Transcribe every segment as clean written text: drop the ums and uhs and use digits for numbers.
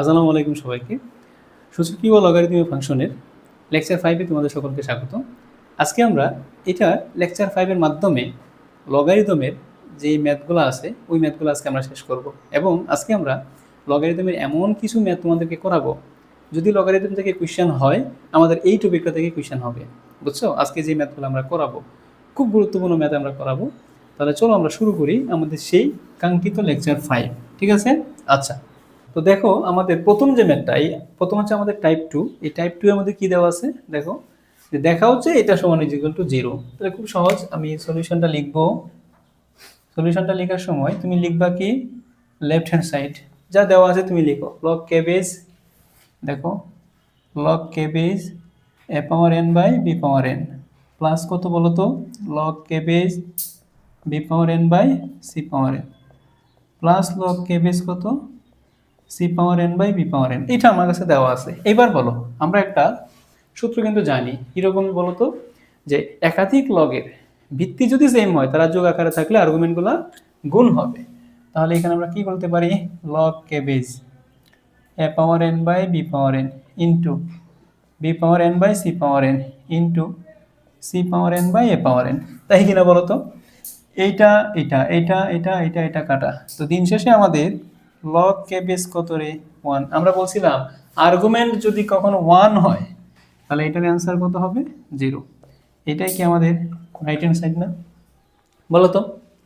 আসসালামু আলাইকুম সবাইকে। সূচকীয় ও লগারিদমিক ফাংশনের লেকচার 5 এ তোমাদের সকলকে স্বাগত। আজকে আমরা এটা লেকচার 5 এর মাধ্যমে লগারিদমের যে ম্যাথগুলো আছে ওই ম্যাথগুলো আজকে আমরা শেষ করব এবং আজকে আমরা লগারিদমের এমন কিছু ম্যাথ তোমাদেরকে করাবো, যদি লগারিদম থেকে কোয়েশ্চেন হয় আমাদের এই টপিকটা থেকে কোয়েশ্চেন হবে। বুঝছো? আজকে যে ম্যাথগুলো আমরা করাবো খুব গুরুত্বপূর্ণ ম্যাথ আমরা করাবো। তাহলে চলো আমরা শুরু করি আমাদের সেই কাঙ্ক্ষিত লেকচার 5। ঠিক আছে? আচ্ছা, তো দেখো আমাদের প্রথম যে ম্যাথটা, এই প্রথম হচ্ছে আমাদের টাইপ 2। এই টাইপ 2 এর মধ্যে কি দেওয়া আছে দেখো, যে দেখা হচ্ছে এটা সমান ইজ ইকুয়াল টু 0। তাহলে খুব সহজ, আমি সলিউশনটা লিখবো। সলিউশনটা লেখার সময় তুমি লিখবা কি, লেফট হ্যান্ড সাইড যা দেওয়া আছে তুমি লিখো। লগ কেবেজ, দেখো log k base A power N by B power n plus কত বলো তো, log k base b power N by C power n plus log k base কত, C power N by B power n. এটা আমার কাছে দেওয়া আছে। এবার বলো, আমরা একটা সূত্র কিন্তু জানি, কীরকম বলো তো, যে একাধিক লগের ভিত্তি যদি সেম হয় তারা যোগ আকারে থাকলে আর্গুমেন্টগুলো গুণ হবে। তাহলে এখানে আমরা কি বলতে পারি, log k base A power N by B power N into B power N by C power N into C power N by A power N. তাই কিনা বলো তো? এইটা এটা এটা এটা এটা এটা কাটা, তো দিন শেষে আমাদের লগ কেবেজ কত রে, 1। আমরা বলছিলাম আর্গুমেন্ট যদি কখনো 1 হয় তাহলে এটার অ্যান্সার কত হবে, 0। এটাই কি আমাদের রাইট হ্যান্ড সাইড না? বলো তো,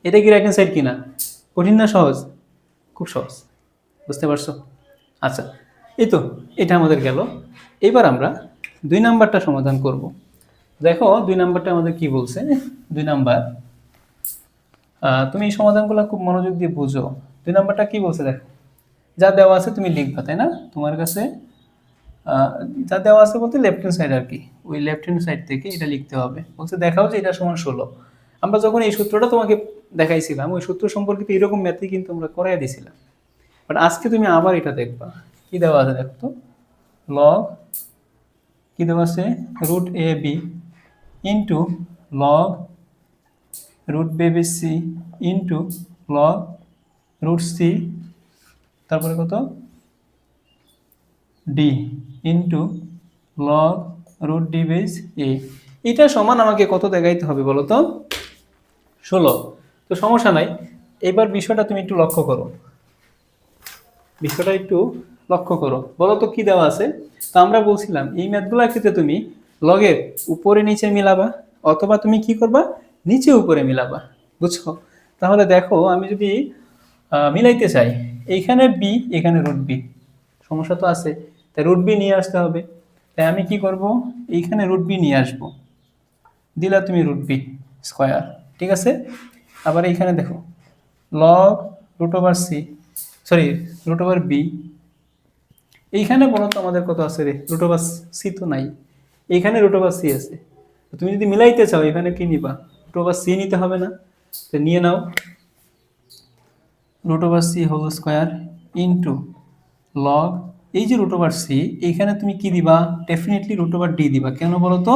এটা কি রাইট হ্যান্ড সাইড কিনা? কঠিন না সহজ? খুব সহজ, বুঝতে পারছো? আচ্ছা, এই তো এটা আমাদের গেল। এবার আমরা 2 নাম্বারটা সমাধান করব। দেখো 2 নাম্বারটা আমাদের কি বলছে। 2 নাম্বার, তুমি এই সমাধানগুলো খুব মনোযোগ দিয়ে বুঝো। 2 নাম্বারটা কি বলছে দেখো, যা দেওয়া আছে তুমি লিখবা, তাই না? তোমার কাছে যা দেওয়া আছে বলতে লেফট হ্যান্ড সাইড আর কি, ওই লেফট হ্যান্ড সাইড থেকে এটা লিখতে হবে। বলছে দেখাও যে এটা সমান 16। আমরা যখন এই সূত্রটা তোমাকে দেখাইছিলাম ওই সূত্র সম্পর্কিত এরকম ম্যাথই কিন্তু আমরা করাই দিয়েছিলাম। বাট আজকে তুমি আবার এটা দেখবা, কি দেওয়া আছে দেখো তো, লগ কি দেওয়া আছে, root a b into log root b b c into log root c, তারপরে কত, d into log root d base a. এটা সমান আমাকে কত দেখাইতে হবে বলো তো, 16। তো সমস্যা নাই। এবার বিষয়টা তুমি একটু লক্ষ্য করো, বিষয়টা একটু লক্ষ্য করো। বলো তো কি দেওয়া আছে। তো আমরা বলছিলাম এই ম্যাথগুলোর ক্ষেত্রে তুমি লগের উপরে নিচে মিলাবা, অথবা তুমি কি করবা, নিচে উপরে মিলাবা। বুঝছো? তাহলে দেখো আমি যদি মিলাইতে চাই, এইখানে বি এখানে রুট বি, সমস্যা তো আছে, তাই রুট বি নিয়ে আসতে হবে। তাই আমি কি করব, এইখানে রুট বি নিয়ে আসবো, দিলা তুমি রুট বি স্কোয়ার। ঠিক আছে? আবার এইখানে দেখো log root over C, sorry root over B. এইখানে বলো তো আমাদের কত আছে রে, রুট ওভার সি তো নাই, এইখানে রুট ওভার সি আছে। তুমি যদি মিলাইতে চাও এখানে কি নিবা, রুট ওভার সি নিতে হবে না? তো নিয়ে নাও, root over c whole square into log, এই যে রুট ওভার সি, এইখানে তুমি কি দিবা, ডেফিনেটলি রুট ওভার ডি দিবা। কেন বলো তো,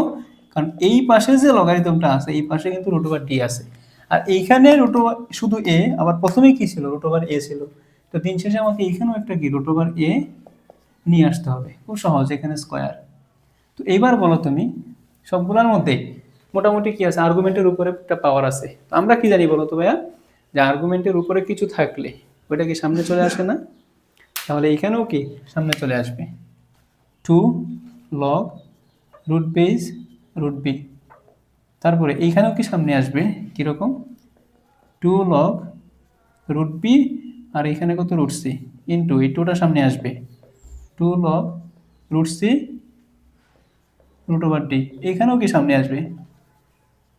কারণ এই পাশে যে লগারিদমটা আছে এই পাশে কিন্তু রুট ওভার ডি আছে, আর এইখানে রুট ওভার শুধু এ, আবার প্রথমেই কি ছিল, রুট ওভার এ ছিল। তো দিন শেষে আমাকে এখানেও একটা কি রুট ওভার এ নিয়ে আসতে হবে। খুব সহজ, এখানে স্কোয়ার। তো এইবার বলো তুমি সবগুলোর মধ্যে মোটামুটি কি আছে, আর্গুমেন্টের উপরে একটা পাওয়ার আছে। তো আমরা কি জানি বলো তো ভাইয়া, যে আর্গুমেন্টের উপরে কিছু থাকলে ওইটা কি সামনে চলে আসে না? তাহলে এখানেও কি সামনে চলে আসবে, 2 log root base root B. তারপরে এইখানেও কি সামনে আসবে, কীরকম, 2 লগ রুট বি, আর এখানে কত রুট সি ইন্টু এই 2টা সামনে আসবে, 2 log root C root over D. এখানেও কি সামনে আসবে,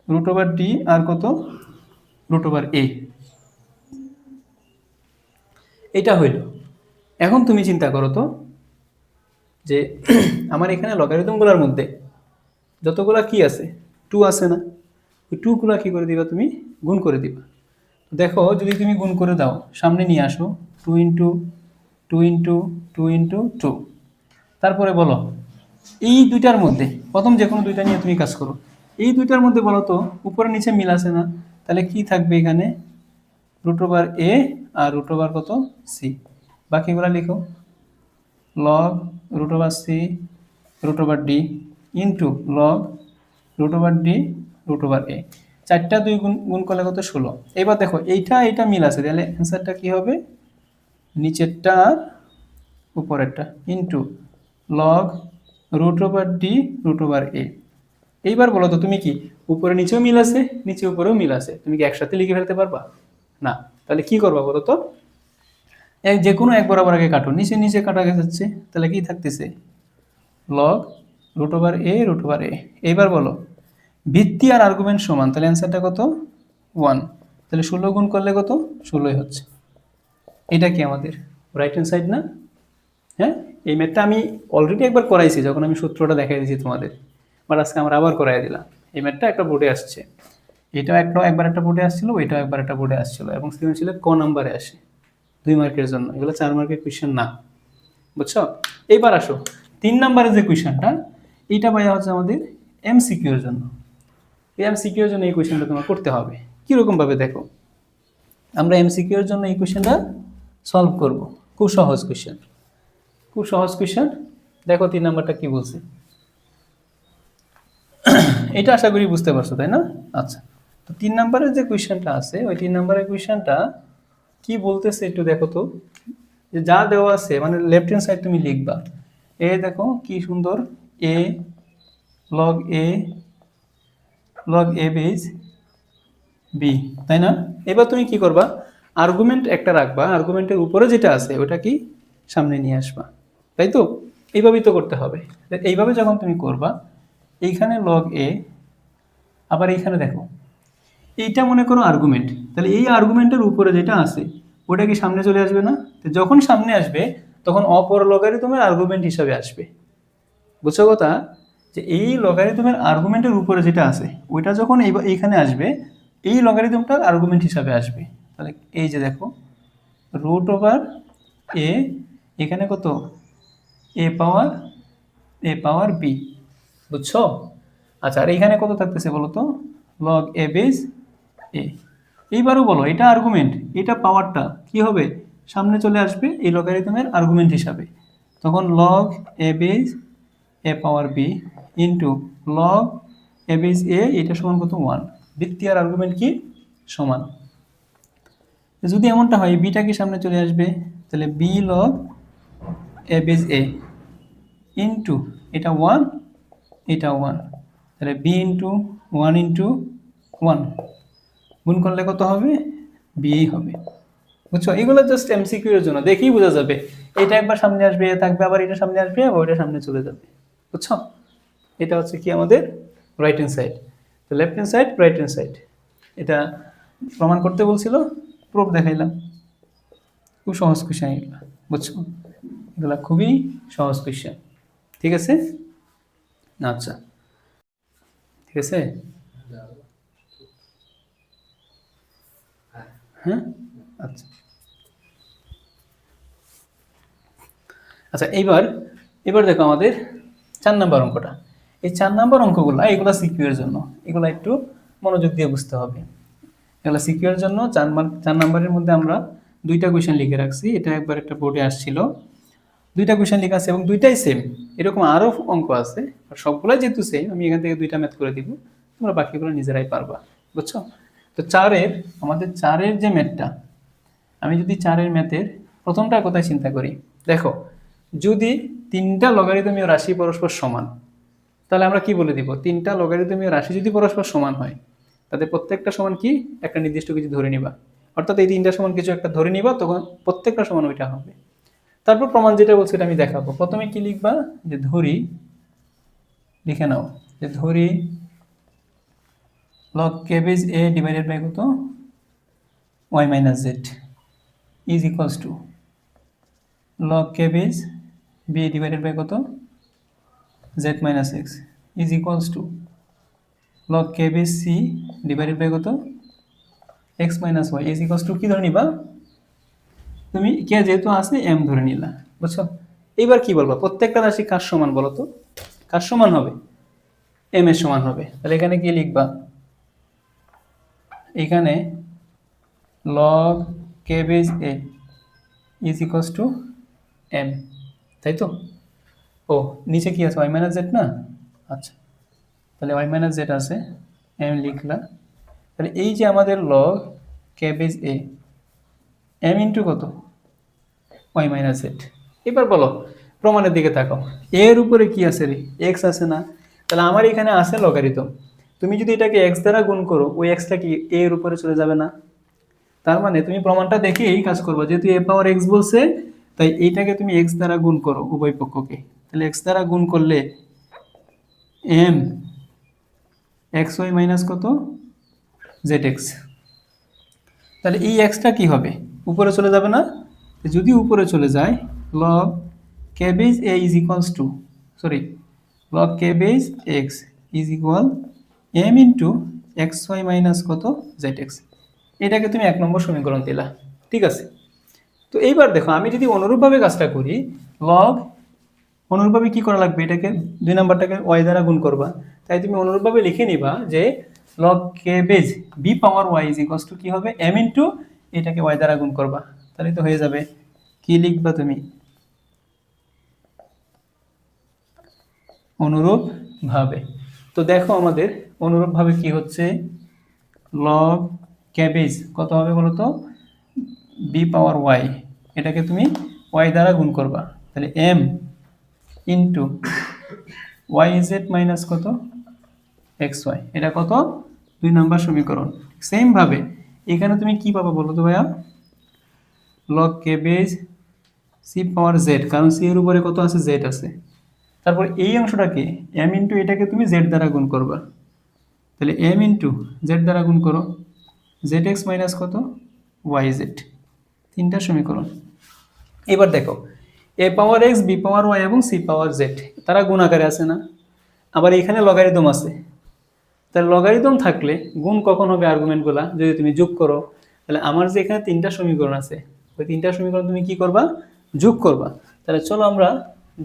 রুট ওভার ডি আর কত, রুট ওভার এ। এটা হইল। এখন তুমি চিন্তা করো তো, যে আমার এখানে লগারিদমগুলোর মধ্যে যতগুলা কি আছে, 2 আছে না? ওই 2গুলা কি করে দিবা, তুমি গুণ করে দিবা। দেখো যদি তুমি গুণ করে দাও, সামনে নিয়ে আসো, 2 ইন্টু 2 ইন্টু 2 ইন্টু 2। তারপরে বলো এই দুইটার মধ্যে প্রথম যে কোনো দুইটা নিয়ে তুমি কাজ করো, এই দুইটার মধ্যে বলো তো উপরে নিচে মিল আছে না? তাহলে কি থাকবে এখানে, রুট ওভার এ আর রুট ওভার কত সি। বাকিগুলা লিখো, log root over c root over d into log root over d root over a. চারটা দুই গুণ গুণ করলে কত 16। এবার দেখো এইটা মিল আছে, তাহলে অ্যান্সারটা কি হবে, নিচেরটা আর উপরেরটা into log root over d root over a. এইবার বলো তো তুমি কি উপরে নিচেও মিল আছে, নিচে উপরেও মিল আছে, তুমি কি একসাথে লিখে ফেলতে পারবা না? তাহলে কি করবা বলো তো, যে কোনো এক বরাবর আগে কাটো, নিচে নিচে কাটা যাচ্ছে, তাহলে কি থাকতেছে log root over A root over a. এইবার বলো ভিত্তি আর আর্গুমেন্ট সমান, তাহলে অ্যান্সারটা কত 1, তাহলে 16 গুণ করলে কত 16ই হচ্ছে। এটা কি আমাদের রাইট হ্যান্ড সাইড না? হ্যাঁ, এই ম্যাথটা আমি অলরেডি একবার করাইছি যখন আমি সূত্রটা দেখাই দিয়েছি তোমাদের, বাট আজকে আমরা আবার করাই দিলাম। এই ম্যাথটা একটা বোর্ডে আসছে, এটাও একবার একটা বোর্ডে আসছিল, ওইটাও একবার একটা বোর্ডে আসছিল, এবং সৃজনশীলে ক নাম্বারে আসে 2 মার্কের জন্য, এগুলো 4 মার্কের কোয়েশ্চেন না, বুঝছো? এইবার আসো 3 নাম্বারের যে কোয়েশ্চেনটা, এইটা পাইয়া হচ্ছে আমাদের এমসিকিউ এর জন্য। এই এমসিকিউ এর জন্য এই কোয়েশ্চেনটা তোমার করতে হবে। কিরকম ভাবে দেখো, আমরা এমসিকিউ এর জন্য এই কোয়েশ্চেনটা সলভ করব। খুব সহজ কোয়েশ্চেন, খুব সহজ কোয়েশ্চেন। দেখো 3 নাম্বারটা কি বলছে, এটা আশা করি বুঝতে পারছো, তাই না? আচ্ছা, তো 3 নাম্বারের যে কোয়েশ্চেনটা আছে, ওই 3 নাম্বারের কোয়েশ্চেনটা কি বলতেছে একটু দেখো তো। যে যা দেওয়া আছে মানে লেফট হ্যান্ড সাইড তুমি লিখবা, এ দেখো কি সুন্দর, এ লগ এ লগ এ বেজ বি, তাই না? এবার তুমি কি করবা, আর্গুমেন্ট একটা রাখবা, আর্গুমেন্টের উপরে যেটা আছে ওটা কি সামনে নিয়ে আসবা, তাই তো? এইভাবেই তো করতে হবে। এইভাবে যখন তুমি করবা, এইখানে লগ এ, আবার এইখানে দেখো এইটা মনে করো আর্গুমেন্ট, তাহলে এই আর্গুমেন্টের উপরে যেটা আছে ওটা কি সামনে চলে আসবে না? তো যখন সামনে আসবে তখন অপর লগারিদমের আর্গুমেন্ট হিসাবে আসবে, বুঝছো কথা? যে এই লগারিদমের আর্গুমেন্টের উপরে যেটা আছে ওইটা যখন এইখানে আসবে, এই লগারিদমটার আর্গুমেন্ট হিসাবে আসবে। তাহলে এই যে দেখো রুট ওভার এ, এখানে কত এ পাওয়ার বি, বুঝছো? আচ্ছা, আর এখানে কত থাকতেছে বলো তো, লগ এ বেজ এ। এইবারও বলো এটা আর্গুমেন্ট, এটা পাওয়ারটা কি হবে সামনে চলে আসবে এই লগারিদমের আর্গুমেন্ট হিসাবে, তখন log A base A power B into log A base এ, এটা সমান কত 1। ভিত্তি আর আর্গুমেন্ট কি সমান। যদি এমনটা হয় বিটা কি সামনে চলে আসবে, তাহলে বি লগ এ বেজ এ ইন্টু এটা 1 এটা 1, তাহলে বি ইন্টু 1 ইন্টু 1 গুণ করলে কত হবে, বি হবে, বুঝছো? এগুলো জাস্ট এমসিকিউ এর জন্য, দেখেই বোঝা যাবে এটা একবার সামনে আসবে এ থাকবে, আবার এটা সামনে আসবে আবার ওইটা সামনে চলে যাবে, বুঝছো? এটা হচ্ছে কি আমাদের রাইট হ্যান্ড সাইড। তো left hand side right hand side, এটা প্রমাণ করতে বলছিল, প্রুফ দেখাইলাম। খুব সহজ কোয়েশ্চেন এগুলো, বুঝছো? এগুলো খুবই সহজ কোয়েশ্চেন, ঠিক আছে? আচ্ছা, ঠিক আছে। হ্যাঁ, আচ্ছা আচ্ছা, এইবার এবার দেখো আমাদের 4 নাম্বার অঙ্কটা। এই 4 নাম্বার অঙ্কগুলো এগুলো সিকিউ এর জন্য, এগুলো একটু মনোযোগ দিয়ে বুঝতে হবে। এগুলো সিকিউ এর জন্য 4 নাম্বারের মধ্যে আমরা 2টা কোয়েশ্চেন লিখে রাখছি, এটা একবার একটা বোর্ডে আসছিল। 2টা কোয়েশ্চেন লেখা আছে এবং 2টাই সেম। এরকম আরও অঙ্ক আছে, আর সবগুলাই যেহেতু সেম আমি এখান থেকে 2টা ম্যাথ করে দিব, তোমরা বাকিগুলো নিজেরাই পারবা, বুঝছো? তো 4-এর আমাদের 4-এর যে ম্যাথটা, আমি যদি 4-এর ম্যাথের প্রথমটা কোথায় চিন্তা করি, দেখো যদি 3টা লগারিদমীয় রাশি পরস্পর সমান, তাহলে আমরা কি বলে দিব, 3টা লগারিদমীয় রাশি যদি পরস্পর সমান হয় তাদের প্রত্যেকটা সমান কি একটা নির্দিষ্ট কিছু ধরে নিবা, অর্থাৎ এই 3টা সমান কিছু একটা ধরে নিবা, তখন প্রত্যেকটা সমান ওইটা হবে। তারপর প্রমাণ যেটা বলছে এটা আমি দেখাবো। প্রথমে কি লিখবা, যে ধরি, লিখে নাও যে ধরি log k base a divided by কত y minus z is equals to log k base b divided by কত z minus x is equals to log k base c divided by কত x minus y is equals to কি ধরে নিবা, তুমি কে যেহেতু আছে M ধরে নিলা, বুঝছো? এইবার কি বলবা, প্রত্যেকটা রাশি কার সমান বলো তো, কার সমান হবে, এম এর সমান হবে। তাহলে এখানে কি লিখবা, এখানে log k base A is equals to M, তাই তো? ও নিচে কি আছে, ওয়াই মাইনাস জেড না? আচ্ছা, তাহলে ওয়াই মাইনাস জেড আছে, এম লিখলাম। তাহলে এই যে আমাদের log K base a, m into কত, ওয়াই মাইনাস জেড। এবার বলো, প্রমাণের দিকে তাকাও, এর উপরে কি আছে রে, এক্স আছে না? তাহলে আমার এখানে আছে লগারিদম। তুমি যদি এটাকে এক্স দ্বারা গুণ করো, ওই এক্সটা কি এ এর উপরে চলে যাবে না? তার মানে তুমি প্রমাণটা দেখে এই কাজ করবো, যেহেতু এ পাওয়ার এক্স বলছে, তাই এইটাকে তুমি এক্স দ্বারা গুণ করো উভয় পক্ষকে। তাহলে এক্স দ্বারা গুণ করলে এম এক্স ওয়াই মাইনাস কত, জেড এক্স। তাহলে এই এক্সটা কি হবে, উপরে চলে যাবে না? যদি উপরে চলে যায়, log K base A is equals to, sorry, log K base X is equal M into X Y minus কত, জেড এক্স। এটাকে তুমি 1 নম্বর সমীকরণ দিলা, ঠিক আছে? তো এইবার দেখো, আমি যদি অনুরূপভাবে কাজটা করি, লগ অনুরূপভাবে কি করা লাগবে, এটাকে 2 নম্বরটাকে ওয়াই দ্বারা গুণ করবা। তাই তুমি অনুরূপভাবে লিখে নিবা যে log K base B power Y is equals to কি হবে, এম ইন্টু এটাকে ওয়াই দ্বারা গুণ করবা, তাহলে তো হয়ে যাবে। কি লিখবা তুমি, অনুরূপ ভাবে। তো দেখো আমাদের অনুরূপ ভাবে কি হচ্ছে, লগ ক্যাবেজ কত হবে বলো তো, বি পাওয়ার ওয়াই, এটাকে তুমি ওয়াই দ্বারা গুণ করবা, তাহলে M into Y Z minus কত, এক্স ওয়াই। এটা কত, 2 নম্বর সমীকরণ। সেম ভাবে এখানে তুমি কি পাবা বলো তো ভাইয়া, log cabbage C power Z, কারণ সি এর উপরে কত আছে, জেড আছে। তারপর এই অংশটাকে এম ইন্টু এটাকে তুমি জেড দ্বারা গুণ করবা, তাহলে এম ইন্টু জেড দ্বারা গুণ করো, জেড এক্স মাইনাস কত, ওয়াই জেড। 3টা সমীকরণ। এবার দেখো, এ power x, b power Y এবং সি পাওয়ার জেড তারা গুণ আকারে আছে না? আবার এখানে লগারিদম আছে। তাহলে লগারিদম থাকলে গুণ কখন হবে, আর্গুমেন্টগুলা যদি তুমি যোগ করো, তাহলে আমার যে এখানে 3টা সমীকরণ আছে, ওই 3টা সমীকরণ তুমি কি করবা, যোগ করবা। তাহলে চলো আমরা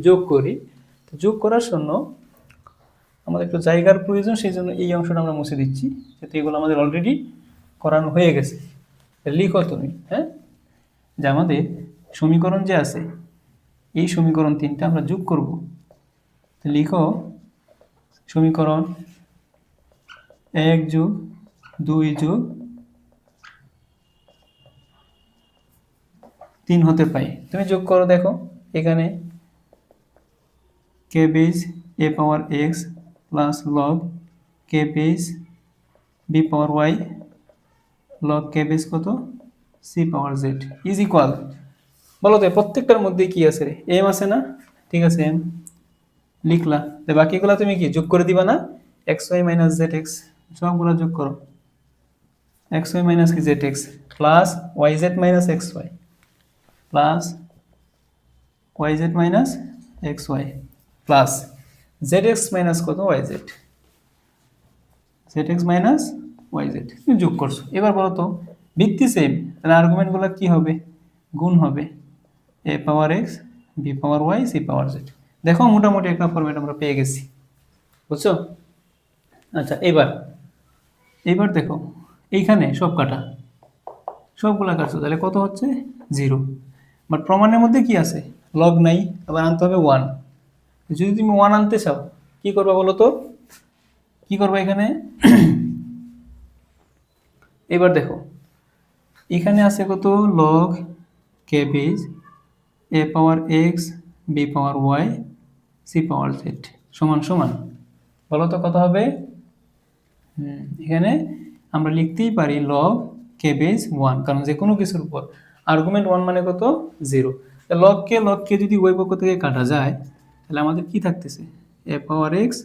যোগ করি। যোগ করার জন্য আমাদের একটু জায়গার প্রয়োজন, সেই জন্য এই অংশটা আমরা মুছে দিচ্ছি, যেহেতু এগুলো আমাদের অলরেডি করানো হয়ে গেছে। লিখো তুমি, হ্যাঁ, যে আমাদের সমীকরণ যে আছে, এই সমীকরণ 3টা আমরা যোগ করব। লিখো সমীকরণ 1 যোগ 2 যোগ 3 হতে পাই। তুমি যোগ করো, দেখো এখানে K base A power X plus log K base B power Y log K base কত, C power Z is equal, বলো তো প্রত্যেকটার মধ্যে কি আছে রে, এম আছে না? ঠিক আছে, এম লিখলা। তো বাকিগুলো তুমি কি যোগ করে দিবা না, x Y minus z x, সবগুলো যোগ করো। এক্স ওয়াই মাইনাস কি z x plus Y Z minus x y plus Y Z minus x y plus z x minus কত, y z, z x minus y z তুমি যোগ করছো। এবার বলো তো ভিত্তি সেম, তাহলে আর্গুমেন্টগুলো কি হবে, গুণ হবে, a power x b power y c power Z. দেখো মোটামুটি একটা ফরম্যাট আমরা পেয়ে গেছি, বুঝছো? আচ্ছা, এবার দেখো এইখানে সব কাটা, সবগুলা কাটছো, তাহলে কত হচ্ছে, 0। বাট প্রমাণের মধ্যে কি আছে, লগ নাই, আবার আনতে হবে 1। যদি তুমি 1 আনতে চাও কি করবা বলো তো, কি করবা এখানে এবার দেখো এখানে আছে কত, log K base A power x b power y c power Z সমান সমান, বলো তো কত হবে। এখানে আমরা লিখতেই পারি লগ কে বেজ 1, কারণ যে কোনো কিছুর উপর আর্গুমেন্ট 1 মানে কত, 0। লগ কে যদি ওই পক্ষ থেকে কাটা যায়, তাহলে আমাদের কি থাকতেছে, a power x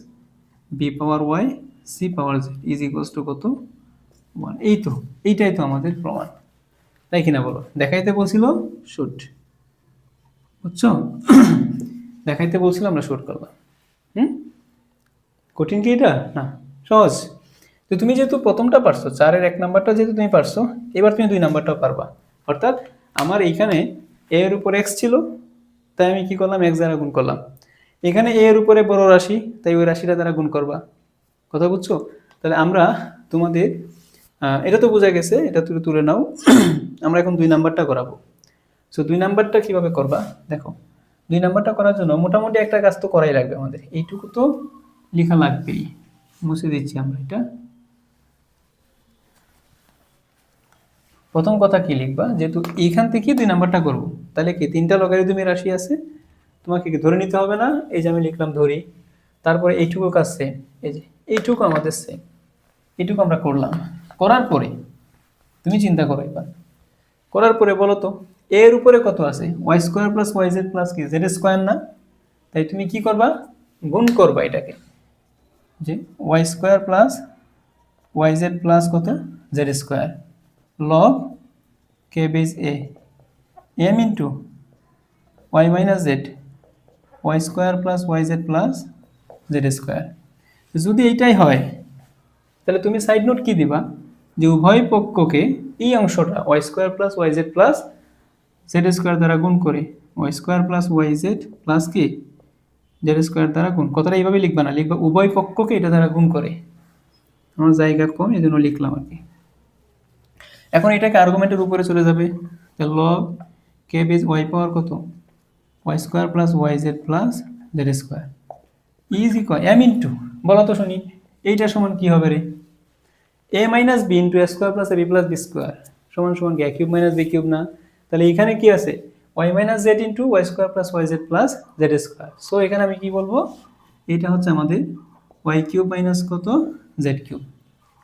b power y c power Z is equals to কত, 1। এইটাই তো আমাদের প্রমাণ, তাই কিনা বলো? দেখাইতে বলছিল শুট, বুঝছো? দেখাইতে বলছিল, আমরা শুট করলাম। কঠিন কি এটা? না, সহজ। তো তুমি যেহেতু প্রথমটা পারছো, 4-এর 1 নাম্বারটা যেহেতু তুমি পারছো, এবার তুমি 2 নাম্বারটাও পারবা। অর্থাৎ আমার এইখানে এ এর উপর এক্স ছিল, তাই আমি কি করলাম, এক্স দ্বারা গুণ করলাম। এখানে এ এর উপরে বড় রাশি, তাই ওই রাশিটা দ্বারা গুণ করবা। কথা বুঝছো? তাহলে আমরা তোমাদের এটা তো বোঝা গেছে, এটা তুমি তুলে নাও। আমরা এখন 2 নাম্বারটা করাবো। সো 2 নাম্বারটা কিভাবে করবা দেখো, 2 নাম্বারটা করার জন্য মোটামুটি একটা কাজ তো করাই লাগবে আমাদের, এইটুকু তো লেখা লাগবেই। মুছে দিচ্ছি আমরা এটা। প্রথম কথা কি লিখবা, যেহেতু এইখান থেকে 2 নাম্বারটা করব, তাহলে কি 3টা লগারিদমের রাশি আছে, তোমাকে কি ধরে নিতে হবে না? এই যে আমি লিখলাম ধরি, তারপরে এইটুকু কাজ সেম, এই যে এইটুকু আমাদের সেম, এইটুকু আমরা করলাম। করার পরে তুমি চিন্তা করো এবার, করার পরে বলো তো এর উপরে কত আছে? Y square plus Y Z plus কি জেড স্কোয়ার না? তাই তুমি কি করবা? গুণ করবা এটাকে, যে y square plus Y Z plus কত z square log K base a m into y minus z y square plus Y Z plus Z square. যদি এইটাই হয় তাহলে তুমি সাইড নোট কি দিবা, যে উভয় পক্ষকে এই অংশটা Y square plus Y Z plus Z square দ্বারা গুণ করে Y square plus Y Z plus কি জেড স্কোয়ার দ্বারা গুণ, কথাটা এইভাবে লিখবা না, লিখবা উভয় পক্ষকে এটা দ্বারা গুণ করে। আমার জায়গা কম এই জন্য লিখলাম আর কি। এখন এটাকে আর্গুমেন্টের উপরে চলে যাবে, তাহলে লগ কে বেজ ওয়াই পাওয়ার কত Y square plus Y Z plus Z square is equal M into, বলো তো শুনি এইটা সমান কি হবে রে? A minus B into A square plus A B plus B square সমান সমান কি A cube minus B cube না? তাহলে এখানে কি আছে? Y minus Z into Y square plus Y Z plus Z square. So এখানে আমি কি বলবো, এটা হচ্ছে আমাদের ওয়াই কিউব মাইনাস কত Z cube,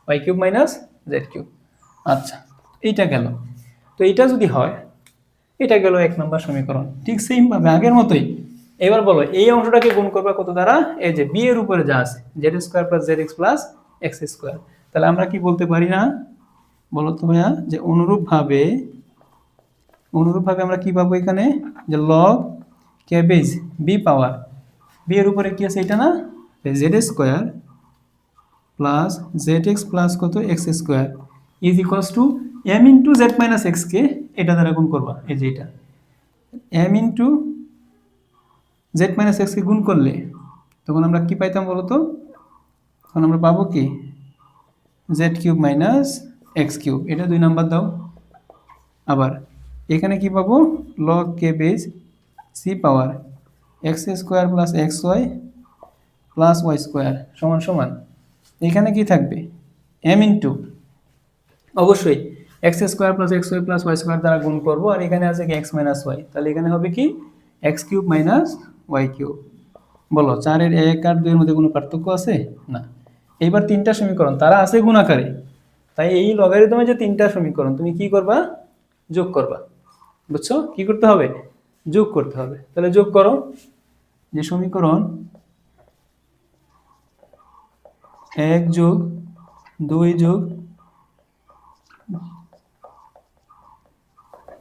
Y cube minus Z cube. আচ্ছা এইটা গেল, তো এইটা যদি হয়, এটা গেল 1 নম্বর সমীকরণ। ঠিক সেইমভাবে আগের মতোই এবার বলো এই অংশটাকে গুণ করবা কত দ্বারা? এই যে বি এর উপরে যা আছে Z square plus z x plus x square. তাহলে আমরা কি বলতে পারি না, বলো তো ভাইয়া, যে অনুরূপভাবে আমরা কি পাবো এখানে, যে log k base b power b এর উপরে কি আছে এটা না, z square plus z x plus কত x square is equals to m into z minus x কে এটা দ্বারা গুণ করবা। এই যে এটা এম ইন্টু জেড মাইনাস এক্সকে গুণ করলে তখন আমরা কি পাইতাম বলো তো? তখন আমরা পাবো কি z cube minus x cube, এটা 2 নাম্বার দাও। আবার এখানে কি পাবো, লগ কে base c power x square plus x y plus y square সমান সমান এখানে কি থাকবে এম ইন্টু অবশ্যই x square plus x y plus y square দ্বারা গুণ করবো, আর এখানে আছে কি এক্স মাইনাস ওয়াই, তাহলে এখানে হবে কি X cube minus Y cube. বলো 4-এর 1 আর 2 এর মধ্যে কোনো পার্থক্য আছে? না। এইবার 3টা সমীকরণ তারা আছে গুণ আকারে, তাই এই লগারিদমে যে 3টা সমীকরণ তুমি কি করবা, যোগ করবা। বুঝছো কি করতে হবে? যোগ করতে হবে। তাহলে যোগ করো, যে সমীকরণ 1 যোগ 2 যোগ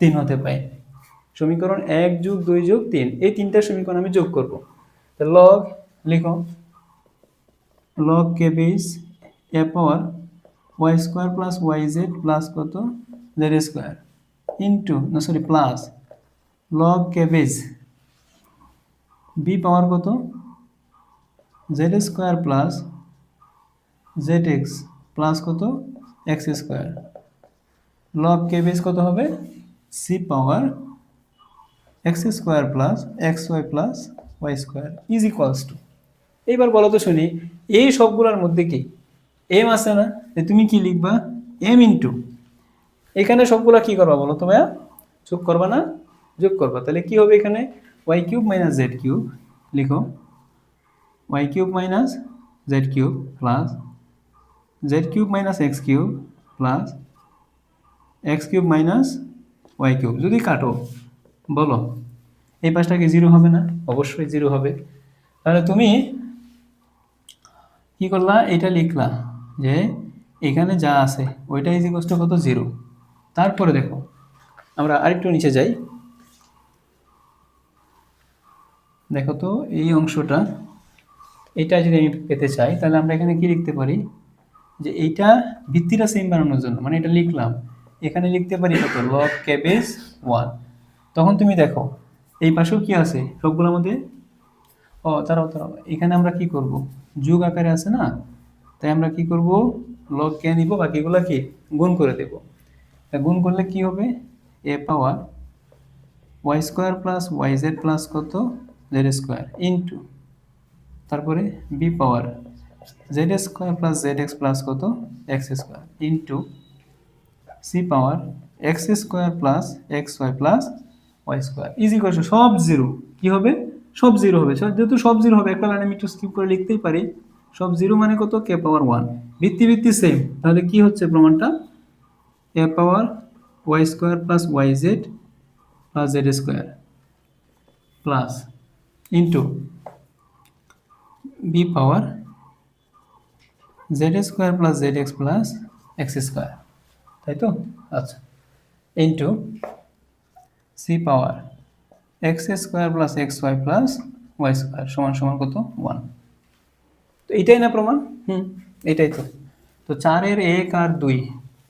3 হতে পায়। সমীকরণ 1 যোগ 2 যোগ 3 এই 3টা সমীকরণ আমি যোগ করব। তো লগ লিখো, log K base a power y square plus Y Z plus কত জেড স্কোয়ার ইন্টু না সরি প্লাস লগ কে বেস বি পাওয়ার কত z square plus z x plus কত এক্স স্কোয়ার লগ কে বেস কত হবে c power x square plus x y plus y square is equals to. এইবার বলো তো শুনি এই সবগুলোর মধ্যে কি এম আছে না, তুমি কি লিখবা এম ইন্টু এখানে সবগুলা কি করবা বলো তো ভাইয়া, যোগ করবা না, যোগ করবা। তাহলে কি হবে এখানে y cube minus Z cube, লিখো y cube minus Z cube plus z cube minus x cube plus x cube minus Y cube. যদি কাটো বলো এই পাশটা কি জিরো হবে না? অবশ্যই জিরো হবে। তাহলে তুমি কি করলা, এটা লিখলা যে এখানে যা আছে ওইটা ইজ ইকুয়ালস টু কত জিরো। তারপরে দেখো আমরা আরেকটু নিচে যাই, দেখো তো এই অংশটা এটা যদি আমি পেতে চাই তাহলে আমরা এখানে কি লিখতে পারি, যে এইটা ভিত্তিটা সেম বানানোর জন্য মানে এটা লিখলাম, এখানে লিখতে পারি কত লগ ক্যাবেজ 1। তখন তুমি দেখো এই পাশেও কি আছে সবগুলোর মধ্যে, ও তারাও এখানে আমরা কি করব যোগ আকারে আছে না, তাই আমরা কি করব লগ কে নিব, বাকিগুলো কি গুণ করে দেব। তা গুণ করলে কি হবে a power y square plus Y Z plus কত জেড স্কোয়ার ইন্টু তারপরে b power z square plus z x plus কত x square into C power x square plus x y plus y square is equal to সব zero. কি হবে? সব zero হবে। যেহেতু সব জিরো হবে একটা লাইন আমি একটু স্কিপ করে লিখতেই পারি। সব জিরো মানে কত? K power one. ভিত্তি ভিত্তি সেম। তাহলে কি হচ্ছে প্রমাণটা? A power y square plus Y Z plus Z square plus into B power z square plus z x plus x square, তাই তো? আচ্ছা, into C power x square plus x y plus y square সমান সমান কত? One. তো এটাই না প্রমাণ? এটাই তো। তো 4-এর 1 আর 2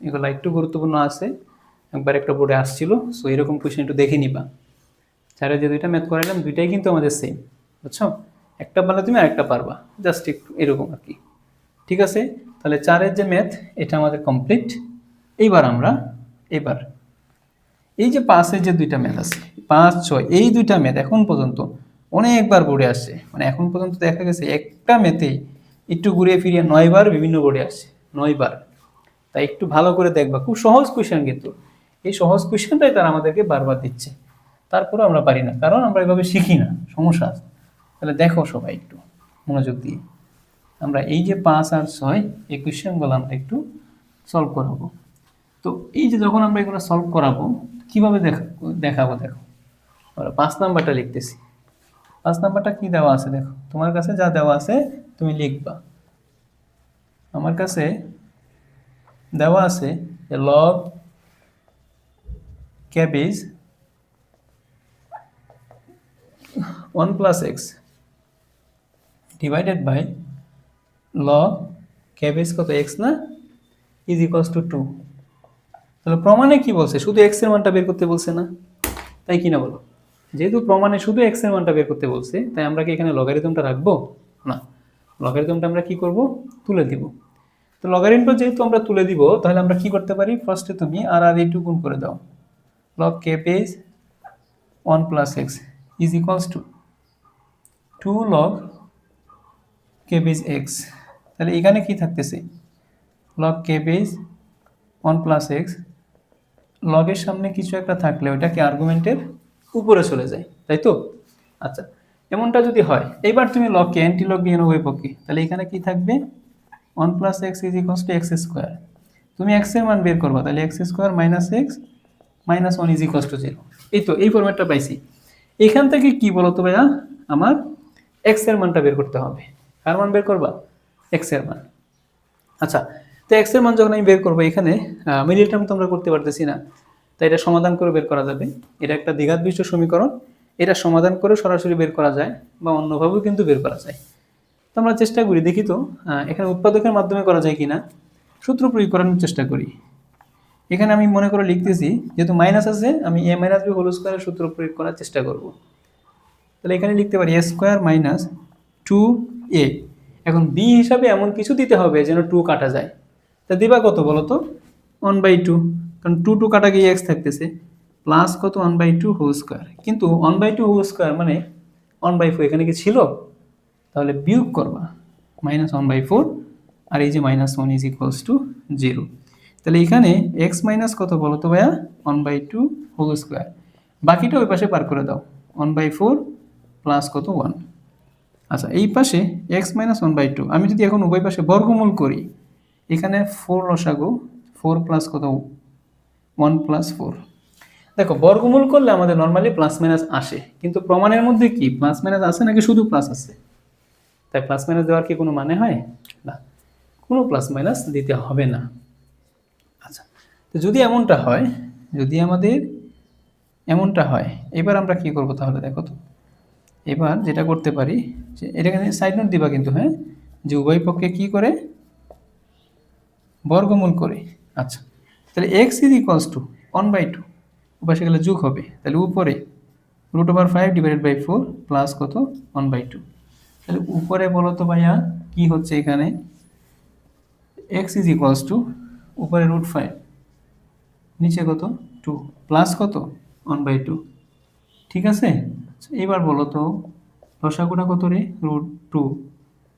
এগুলো একটু গুরুত্বপূর্ণ আছে, একবার একটা বোর্ডে আসছিল, সো এরকম কোয়েশ্চেন একটু দেখে নিবা। 4-এর যে দুইটা ম্যাথ করাইলাম দুইটাই কিন্তু আমাদের সেম, বুঝছো? একটা পারলে তুমি আরেকটা পারবা, জাস্ট একটু এরকম আর কি। ঠিক আছে, তাহলে 4-এর যে ম্যাথ এটা আমাদের কমপ্লিট। এবার এই যে 5-এর যে দুইটা ম্যাথ আছে 5-6 এই দুইটা ম্যাথ এখন পর্যন্ত অনেকবার বোর্ডে আসছে, মানে এখন পর্যন্ত দেখা গেছে একটা ম্যাথেই একটু ঘুরিয়ে ফিরিয়ে 9 বার বিভিন্ন বোর্ডে আসছে, 9 বার। তাই একটু ভালো করে দেখবা, খুব সহজ কোয়েশ্চেন, কিন্তু এই সহজ কোয়েশ্চেনটাই তারা আমাদেরকে বারবার দিচ্ছে, তারপরে আমরা পারি না, কারণ আমরা এভাবে শিখি না, সমস্যা আছে। তাহলে দেখো সবাই একটু মনোযোগ দিয়ে, আমরা এই যে 5 আর 6 এই কোয়েশ্চেনগুলো আমরা একটু সলভ করাবো। তো এই যে যখন আমরা এগুলো সলভ করাবো কিভাবে দেখাবো দেখো, আমরা 5 নাম্বারটা লিখতেছি। 5 নাম্বারটা কি দেওয়া আছে দেখো, তোমার কাছে যা দেওয়া আছে তুমি লিখবা। আমার কাছে দেওয়া আছে যে log k base 1 plus X divided by log k base কত এক্স না ইজ ইকুয়ালস টু 2। তাহলে প্রমাণে কি বলছে? শুধু এক্স এর মানটা বের করতে বলছে না, তাই কি না বলো? যেহেতু প্রমাণে শুধু এক্স এর মানটা বের করতে বলছে, তাই আমরা কি এখানে লগারিদমটা রাখবো না? লগারিদমটা আমরা কি করব? তুলে দিব। তো লগারিদমটা যেহেতু আমরা তুলে দিব, তাহলে আমরা কি করতে পারি? ফার্স্টে তুমি আর আর এই টু গুণ করে দাও। Log K page 1 plus x is equals to 2 log K page x. তাহলে এখানে কি থাকতেছে? লগ কে পেজ 1 প্লাস এক্স, লগের সামনে কিছু একটা থাকলে ওটা কি আর্গুমেন্টের উপরে চলে যায়, তাই তো? আচ্ছা, এমনটা যদি হয়, এবার তুমি লগকে অ্যান্টি লগ দিয়ে উভয় পক্ষে, তাহলে এখানে কি থাকবে? 1 plus x is equals to x square. তুমি এক্স এর মান বের করবা, তাহলে x square minus x minus 1 is equals to 0। এই তো, এই ফরম্যাটটা পাইছি। এখান থেকে কি বলো তো ভাইয়া, আমার এক্স এর মানটা বের করতে হবে। কার মান বের করবা? এক্স এর মান। আচ্ছা, তো এক্স এর মান যখন আমি বের করবো, এখানে মিডল টার্ম তো আমরা করতে পারতেছি না, তাই এটা সমাধান করে বের করা যাবে। এটা একটা দ্বিঘাত বিশিষ্ট সমীকরণ, এটা সমাধান করে সরাসরি বের করা যায় বা অন্যভাবেও কিন্তু বের করা যায়। তো আমরা চেষ্টা করি, দেখি তো এখানে উৎপাদকের মাধ্যমে করা যায় কিনা, সূত্র প্রয়োগ করানোর চেষ্টা করি। এখানে আমি মনে করে লিখতেছি, যেহেতু মাইনাস আছে, আমি এ মাইনাস বি হোল স্কোয়ারের সূত্র প্রয়োগ করার চেষ্টা করব। তাহলে এখানে লিখতে পারি এ স্কোয়ার মাইনাস 2a। এখন বি হিসাবে এমন কিছু দিতে হবে যেন 2 কাটা যায়। তা দিবা কত বলো তো? 1/2, কারণ 2 কাটা গিয়ে এক্স থাকতেছে, প্লাস কত 1/2 হোল স্কোয়ার। কিন্তু 1/2 হোল স্কোয়ার মানে 1/4 এখানে কি ছিল? তাহলে বিয়োগ করবা -1/4, আর এই যে -1 ইজ ইকুয়ালস টু 0। তাহলে এখানে এক্স মাইনাস কত বলো তো ভাইয়া? 1/2 হোল স্কোয়ার। বাকিটা ওই পাশে পার করে দাও, 1/4 প্লাস কত 1। আচ্ছা, এই পাশে এক্স মাইনাস 1/2, আমি যদি এখন উভয় পাশে বর্গমূল করি, এখানে 4 লসাগু, 4 প্লাস কত 1 প্লাস 4। দেখো, বর্গমূল করলে আমাদের নর্মালি প্লাস মাইনাস আসে, কিন্তু প্রমাণের মধ্যে কি প্লাস মাইনাস আসে নাকি শুধু প্লাস আসে? তাই প্লাস মাইনাস দেওয়ার কি কোনো মানে হয় না? কোনো প্লাস মাইনাস দিতে হবে না। আচ্ছা, তো যদি এমনটা হয়, যদি আমাদের এমনটা হয়, এবার আমরা কি করব তাহলে দেখো তো। এবার যেটা করতে পারি যে এটাকে সাইড নোট দিবা কিন্তু, হ্যাঁ, যে উভয় পক্ষে কি করে বর্গমূল করে। আচ্ছা, তাহলে এক্স ইজ ইকুয়ালস টু 1/2, উপাশে গেলে যোগ হবে, তাহলে উপরে √5 ডিভাইডেড বাই 4 প্লাস কত 1/2। তাহলে উপরে বলো তো ভাইয়া কি হচ্ছে এখানে? এক্স ইজ ইকুয়ালস টু উপরে √5, নিচে কত 2 প্লাস কত 1/2। ঠিক আছে, এবার বলো তো লসাগুটা কত রে, √2,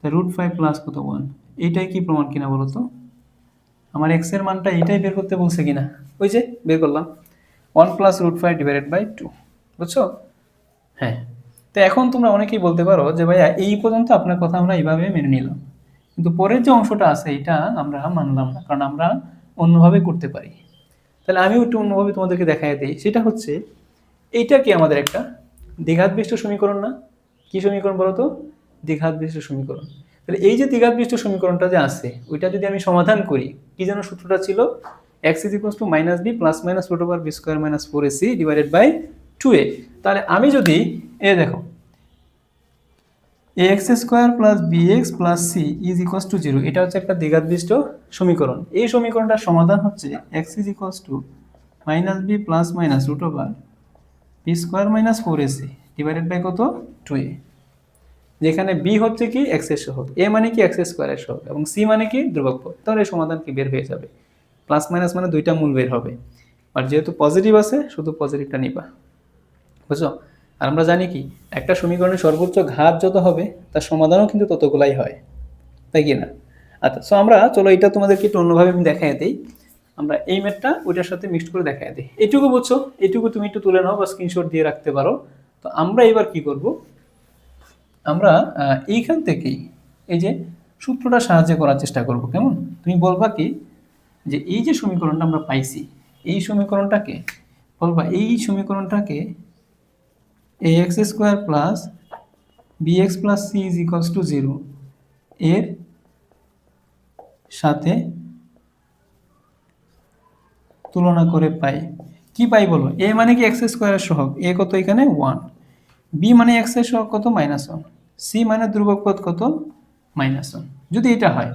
√5 প্লাস কত 1, এইটাই কি প্রমাণ কিনা বলো তো? আমার এক্স এর মানটা এটাই বের করতে বলছে কিনা? ওই যে বের করলাম 1 প্লাস √5/2, বুঝছো? হ্যাঁ। তো এখন তোমরা অনেকেই বলতে পারো যে ভাইয়া এই পর্যন্ত আপনার কথা আমরা এইভাবে মেনে নিলাম, কিন্তু পরের যে অংশটা আছে এটা আমরা মানলাম না, কারণ আমরা অন্যভাবে করতে পারি। তাহলে আমিও একটু অন্যভাবে তোমাদেরকে দেখাই দিই। সেটা হচ্ছে এইটা কি আমাদের একটা দ্বিঘাত বিশিষ্ট সমীকরণ না? কি সমীকরণ বলো তো? দ্বিঘাত বিশিষ্ট সমীকরণ। তাহলে এই যে দ্বিঘাত বিশিষ্ট সমীকরণটা যে আছে ওইটা যদি আমি সমাধান করি, কি যেন সূত্রটা ছিল? x = -b plus minus √b² - 4ac / 2a। তাহলে আমি যদি দেখো ax² + bx + c = 0, এটা হচ্ছে একটা দ্বিঘাত বিশিষ্ট সমীকরণ। এই সমীকরণটার সমাধান হচ্ছে x = -b plus minus √b² - 4ac / কত 2a, যেখানে b হচ্ছে কি x এর সহগ, a মানে কি x² এর সহগ এবং c মানে কি ধ্রুবক পদ। তাহলে এই সমাধান কি বের হয়ে যাবে, প্লাস মাইনাস মানে দুইটা মূল বের হবে, আর যেহেতু পজিটিভ আছে শুধু পজিটিভটা নিবা, বুঝছো? আর আমরা জানি কি একটা সমীকরণের সর্বোচ্চ ঘাত যত হবে তার সমাধানও কিন্তু ততগুলাই হয়, তাই কি না? আচ্ছা, সো আমরা চলো এটা তোমাদেরকে একটু অন্যভাবে আমি দেখাই দিই। আমরা এই ম্যাথটা ওইটার সাথে মিক্সড করে দেখাই দিই। এইটুকু বুঝছো? এইটুকু তুমি একটু তুলে নাও বা স্ক্রিনশট দিয়ে রাখতে পারো। তো আমরা এবার কি করব, আমরা এইখান থেকেই এই যে সূত্রটা সাহায্য করার চেষ্টা করব। কেমন? তুমি বলবা কি যে এই যে সমীকরণটা আমরা পাইছি এই সমীকরণটাকে বলবা, এই সমীকরণটাকে ax² plus bx plus c = 0 এর সাথে তুলনা করে পাই। কি পাই বলো? a মানে কি x² এর সহগ, a কত এখানে 1, b মানে x এর সহগ কত -1, c মানে ধ্রুবক পদ কত -1, যদি এটা হয়।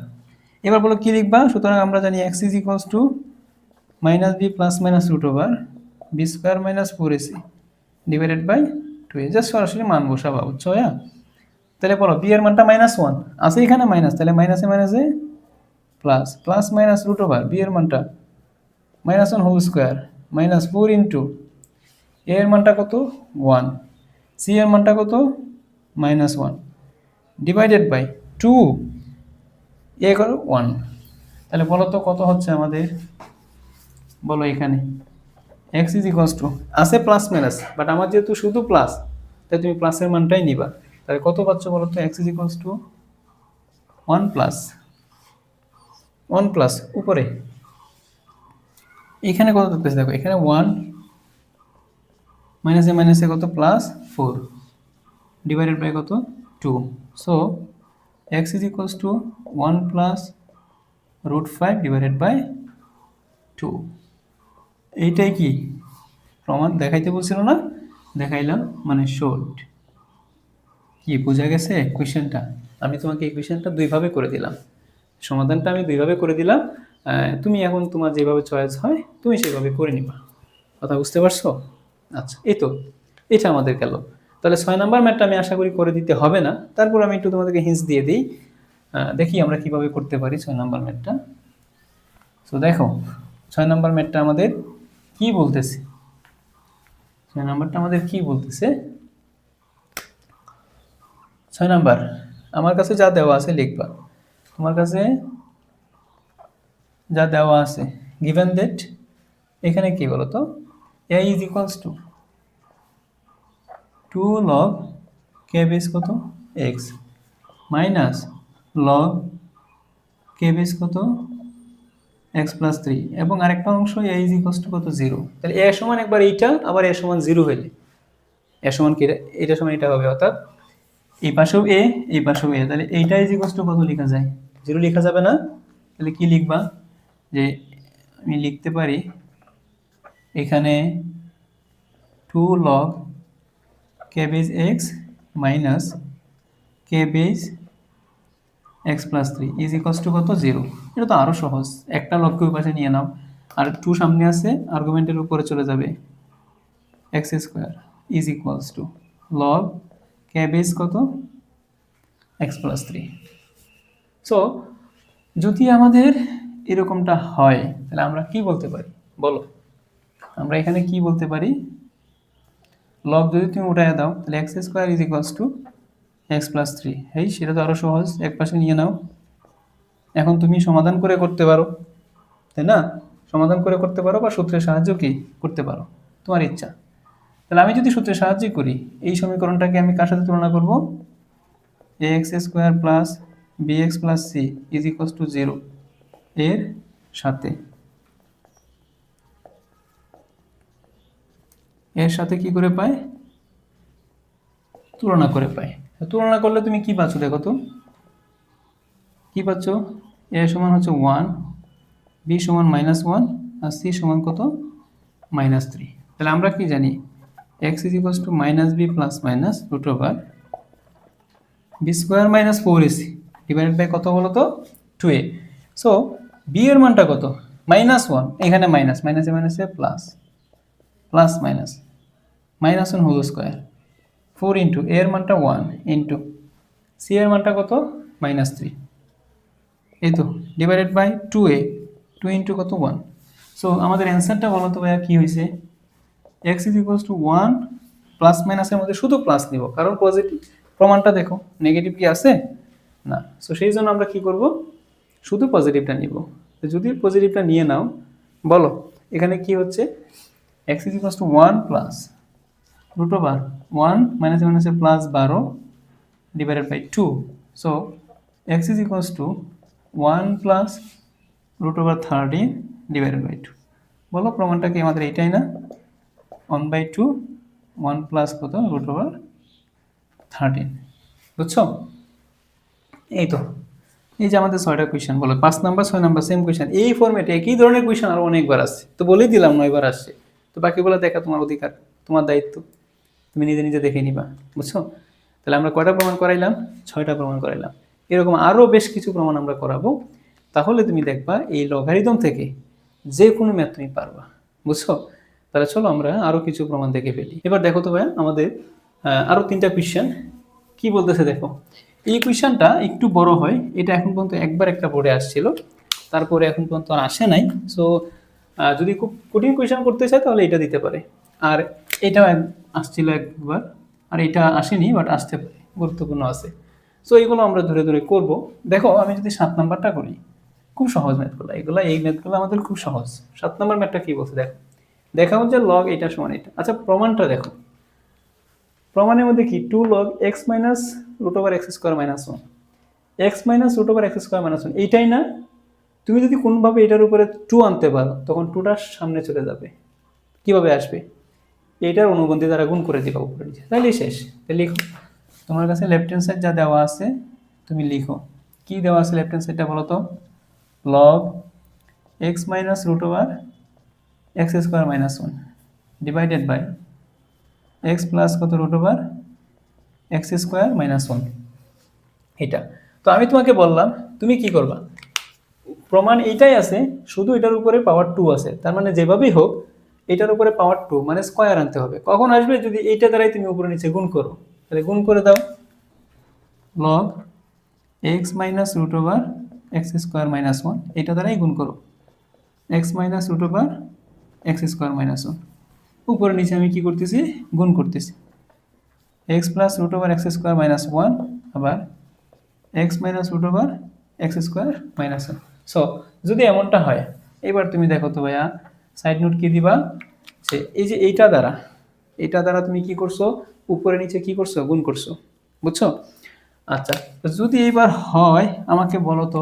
এবার বলো কি লিখবা? সুতরাং আমরা জানি x = -b plus minus √b² - 4ac / 2a, just সরাসরি মান বসাবা, বুঝছো? তাহলে বলো b এর মানটা -1 আছে এখানে মাইনাস, তাহলে মাইনাসে মাইনাসে প্লাস, প্লাস মাইনাস √b এর মানটা -1 হোল স্কয়ার -4 ইন্টু a এর মানটা কত 1, c এর মানটা কত -1 ডিভাইডেড বাই 2, a করো 1। তাহলে বলো তো কত হচ্ছে আমাদের? বলো এখানে x আছে প্লাস মাইনাস, বাট আমার যেহেতু শুধু প্লাস তাই তুমি প্লাসের মানটাই নিবা। তাহলে কত পাচ্ছ বলো তো? x = 1 প্লাস 1 প্লাস উপরে এখানে কত থাকতেছে দেখো, এখানে 1 মাইনাসে মাইনাসে কত +4 ডিভাইডেড বাই কত 2। So x = 1 plus √5 divided by 2। এইটাই কি প্রমাণ দেখাইতে বলছিল না? দেখাইলাম, মানে শর্ট। কি বোঝা গেছে কোয়েশ্চেনটা? আমি তোমাকে এই কোয়েশ্চেনটা দুইভাবে করে দিলাম, সমাধানটা আমি দুইভাবে করে দিলাম। তুমি এখন তোমার যেভাবে চয়েস হয় তুমি সেভাবে করে নিবা। কথা বুঝতে পারছো? আচ্ছা, এই তো এটা আমাদের গেল। তাহলে 6 নাম্বার ম্যাথটা আমি আশা করি করে দিতে হবে না, তারপর আমি একটু তোমাদেরকে হিন্টস দিয়ে দিই। দেখি আমরা কিভাবে করতে পারি 6 নাম্বার ম্যাথটা। তো দেখো 6 নাম্বার ম্যাথটা আমাদের কি বলতেছে, 6 নাম্বারটা আমাদের কি বলতেছে। 6 নাম্বার আমার কাছে যা দেওয়া আছে লিখবা, তোমার কাছে যা দেওয়া আছে গিভেন দ্যাট এখানে কি বলো তো, a = 2 log k বেস কত x minus log k base কত x প্লাস 3, এবং আরেকটা অংশ a = কত 0। তাহলে a সমান একবার এইটা, আবার a সমান 0 হইলে a সমান কি এটা সমান এটা হবে, অর্থাৎ এই পাশেও a এই পাশেও a, তাহলে এইটা = কত লেখা যায়? 0 লেখা যাবে না? তাহলে কি লিখবা, যে আমি লিখতে পারি এখানে 2 log k base x minus k base x plus 3 কত 0। এটা তো আরো সহজ, একটা লবকে ওই পাশে নিয়ে নাও, আর 2 সামনে আছে আর্গুমেন্টের উপরে চলে যাবে, x² log k বেস কত x প্লাস 3। সো যদি আমাদের এরকমটা হয় তাহলে আমরা কি বলতে পারি বলো? আমরা এখানে কি বলতে পারি? লগ যদি তুমি উঠায় দাও তাহলে x square is equals to x plus three. এই সেটা তো আরও সহজ, এক পাশে নিয়ে নাও। এখন তুমি সমাধান করে করতে পারো, তাই না? সমাধান করে করতে পারো বা সূত্রের সাহায্য কি করতে পারো, তোমার ইচ্ছা। তাহলে আমি যদি সূত্রের সাহায্যে করি, এই সমীকরণটাকে আমি কার সাথে তুলনা করব? A x square plus b x plus c is equals to 0 এর সাথে। এর সাথে কি করে পাই? তুলনা করে পাই। তুলনা করলে তুমি কি পাচ্ছ দেখো তো, কি পাচ্ছ? এ সমান হচ্ছে 1, বি সমান -1 আর সি সমান কত? -3। তাহলে আমরা কি জানি? X is equals to -b plus minus root over B square minus 4ac divided by কত বলো তো? 2a। সো বি এর মানটা কত? -1, এখানে মাইনাস, মাইনাসে মাইনাসে plus, plus minus -1 whole square 4 into a এর মানটা 1 ইন্টু সি এর মানটা কত? -3, এই তো ডিভাইডেড বাই 2a, 2 ইন্টু কত? 1। সো আমাদের অ্যান্সারটা বলো তো ভাইয়া কি হয়েছে? X is equals to 1, plus মাইনাসের মধ্যে শুধু প্লাস নিব, কারণ পজিটিভ প্রমাণটা দেখো, নেগেটিভ কি আছে না। সো সেই জন্য আমরা কি করব? শুধু পজিটিভটা নিব। তো যদি পজিটিভটা নিয়ে নাও, বলো এখানে কি হচ্ছে? X is equals to 1 plus root over 1 মাইনাসে মাইনাসে plus 12 divided by 2। So X is equals to 1 plus root over 13 divided by 2। বলো প্রমাণটা কি আমাদের এইটাই না? 1/2 1 প্লাস কত? Root over 13। বুঝছো? এই তো, এই যে আমাদের 6টা কোয়েশ্চেন। বলো 5 নাম্বার 6 নাম্বার সেম কোয়েশ্চেন, এই ফরম্যাটে একই ধরনের কোয়েশ্চেন আরো অনেকবার আসছে। তো বলেই দিলাম 9বার আসছে। তো বাকিগুলো দেখা তোমার অধিকার, তোমার দায়িত্ব, তুমি নিজে নিজে দেখে নিবা। বুঝছো? তাহলে আমরা কয়টা প্রমাণ করাইলাম? 6টা প্রমাণ করাইলাম। এরকম আরও বেশ কিছু প্রমাণ আমরা করাবো। তাহলে তুমি দেখবা এই লগারিদম থেকে যে কোনো ম্যাথ তুমি পারবা। বুঝছো? তাহলে চলো আমরা আরও কিছু প্রমাণ দেখে ফেলি। এবার দেখো তো ভাইয়া, আমাদের আরও 3টা কোয়েশ্চেন কি বলতেছে দেখো। এই কোয়েশ্চেনটা একটু বড় হয়, এটা এখন পর্যন্ত একবার একটা বোর্ডে আসছিল, তারপরে এখন পর্যন্ত আর আসে নাই। সো যদি খুব কঠিন কোয়েশ্চেন করতে চায় তাহলে এটা দিতে পারে। আর এটাও আসছিল একবার, আর এটা আসেনি, বাট আসতে পারে, গুরুত্বপূর্ণ আছে। সো এইগুলো আমরা ধরে ধরে করব। দেখো আমি যদি 7 নাম্বারটা করি, খুব সহজ ম্যাথগুলো এগুলো, এই ম্যাথগুলো আমাদের খুব সহজ। 7 নাম্বার ম্যাথটা কি বলছে দেখো, দেখাও যে লগ এটা সমান এটা। আচ্ছা প্রমাণটা দেখো, প্রমাণের মধ্যে কি 2 log x minus root over x square minus 1, X minus root over x square minus 1, এইটাই না? তুমি যদি কোনোভাবে এটার উপরে 2 আনতে পারো, তখন 2টা সামনে চলে যাবে। কিভাবে আসবে? এইটার অনুবন্ধী দ্বারা গুণ করে দিবা উপরে নিচে, তাহলে শেষ। তাহলে লিখো, তোমার কাছে লেফট হ্যান্ড সাইড যা দেওয়া আছে তুমি লিখো। কি দেওয়া আছে লেফট হ্যান্ড সাইডটা বলো তো? Log x minus root over x square minus 1 divided by x plus কত? Root over x square minus 1। এটা তো আমি তোমাকে বললাম, তুমি কি করবা? প্রমাণ এইটাই আছে, শুধু এটার উপরে পাওয়ার 2 আছে, তার মানে যেভাবেই হোক এটার উপরে পাওয়ার 2 মানে স্কোয়ার আনতে হবে। কখন আসবে? যদি এইটা দ্বারাই তুমি উপরে নিচে গুণ করো। তাহলে গুণ করে দাও, log x minus root over x square minus 1, এটা দ্বারাই গুণ করো, X minus root over x square minus 1। উপরে নিচে আমি কি করতেছি? গুণ করতেছি। X plus root over x square minus 1 আবার X minus root over x square minus 1। So যদি এমনটা হয়, এবার তুমি দেখো তো ভাইয়া সাইড নোট কি দিবা, যে এই যে এইটা দ্বারা তুমি কি করছো? উপরে নিচে কি করছো? গুণ করছো। বুঝছো? আচ্ছা যদি এইবার হয় আমাকে বলো তো,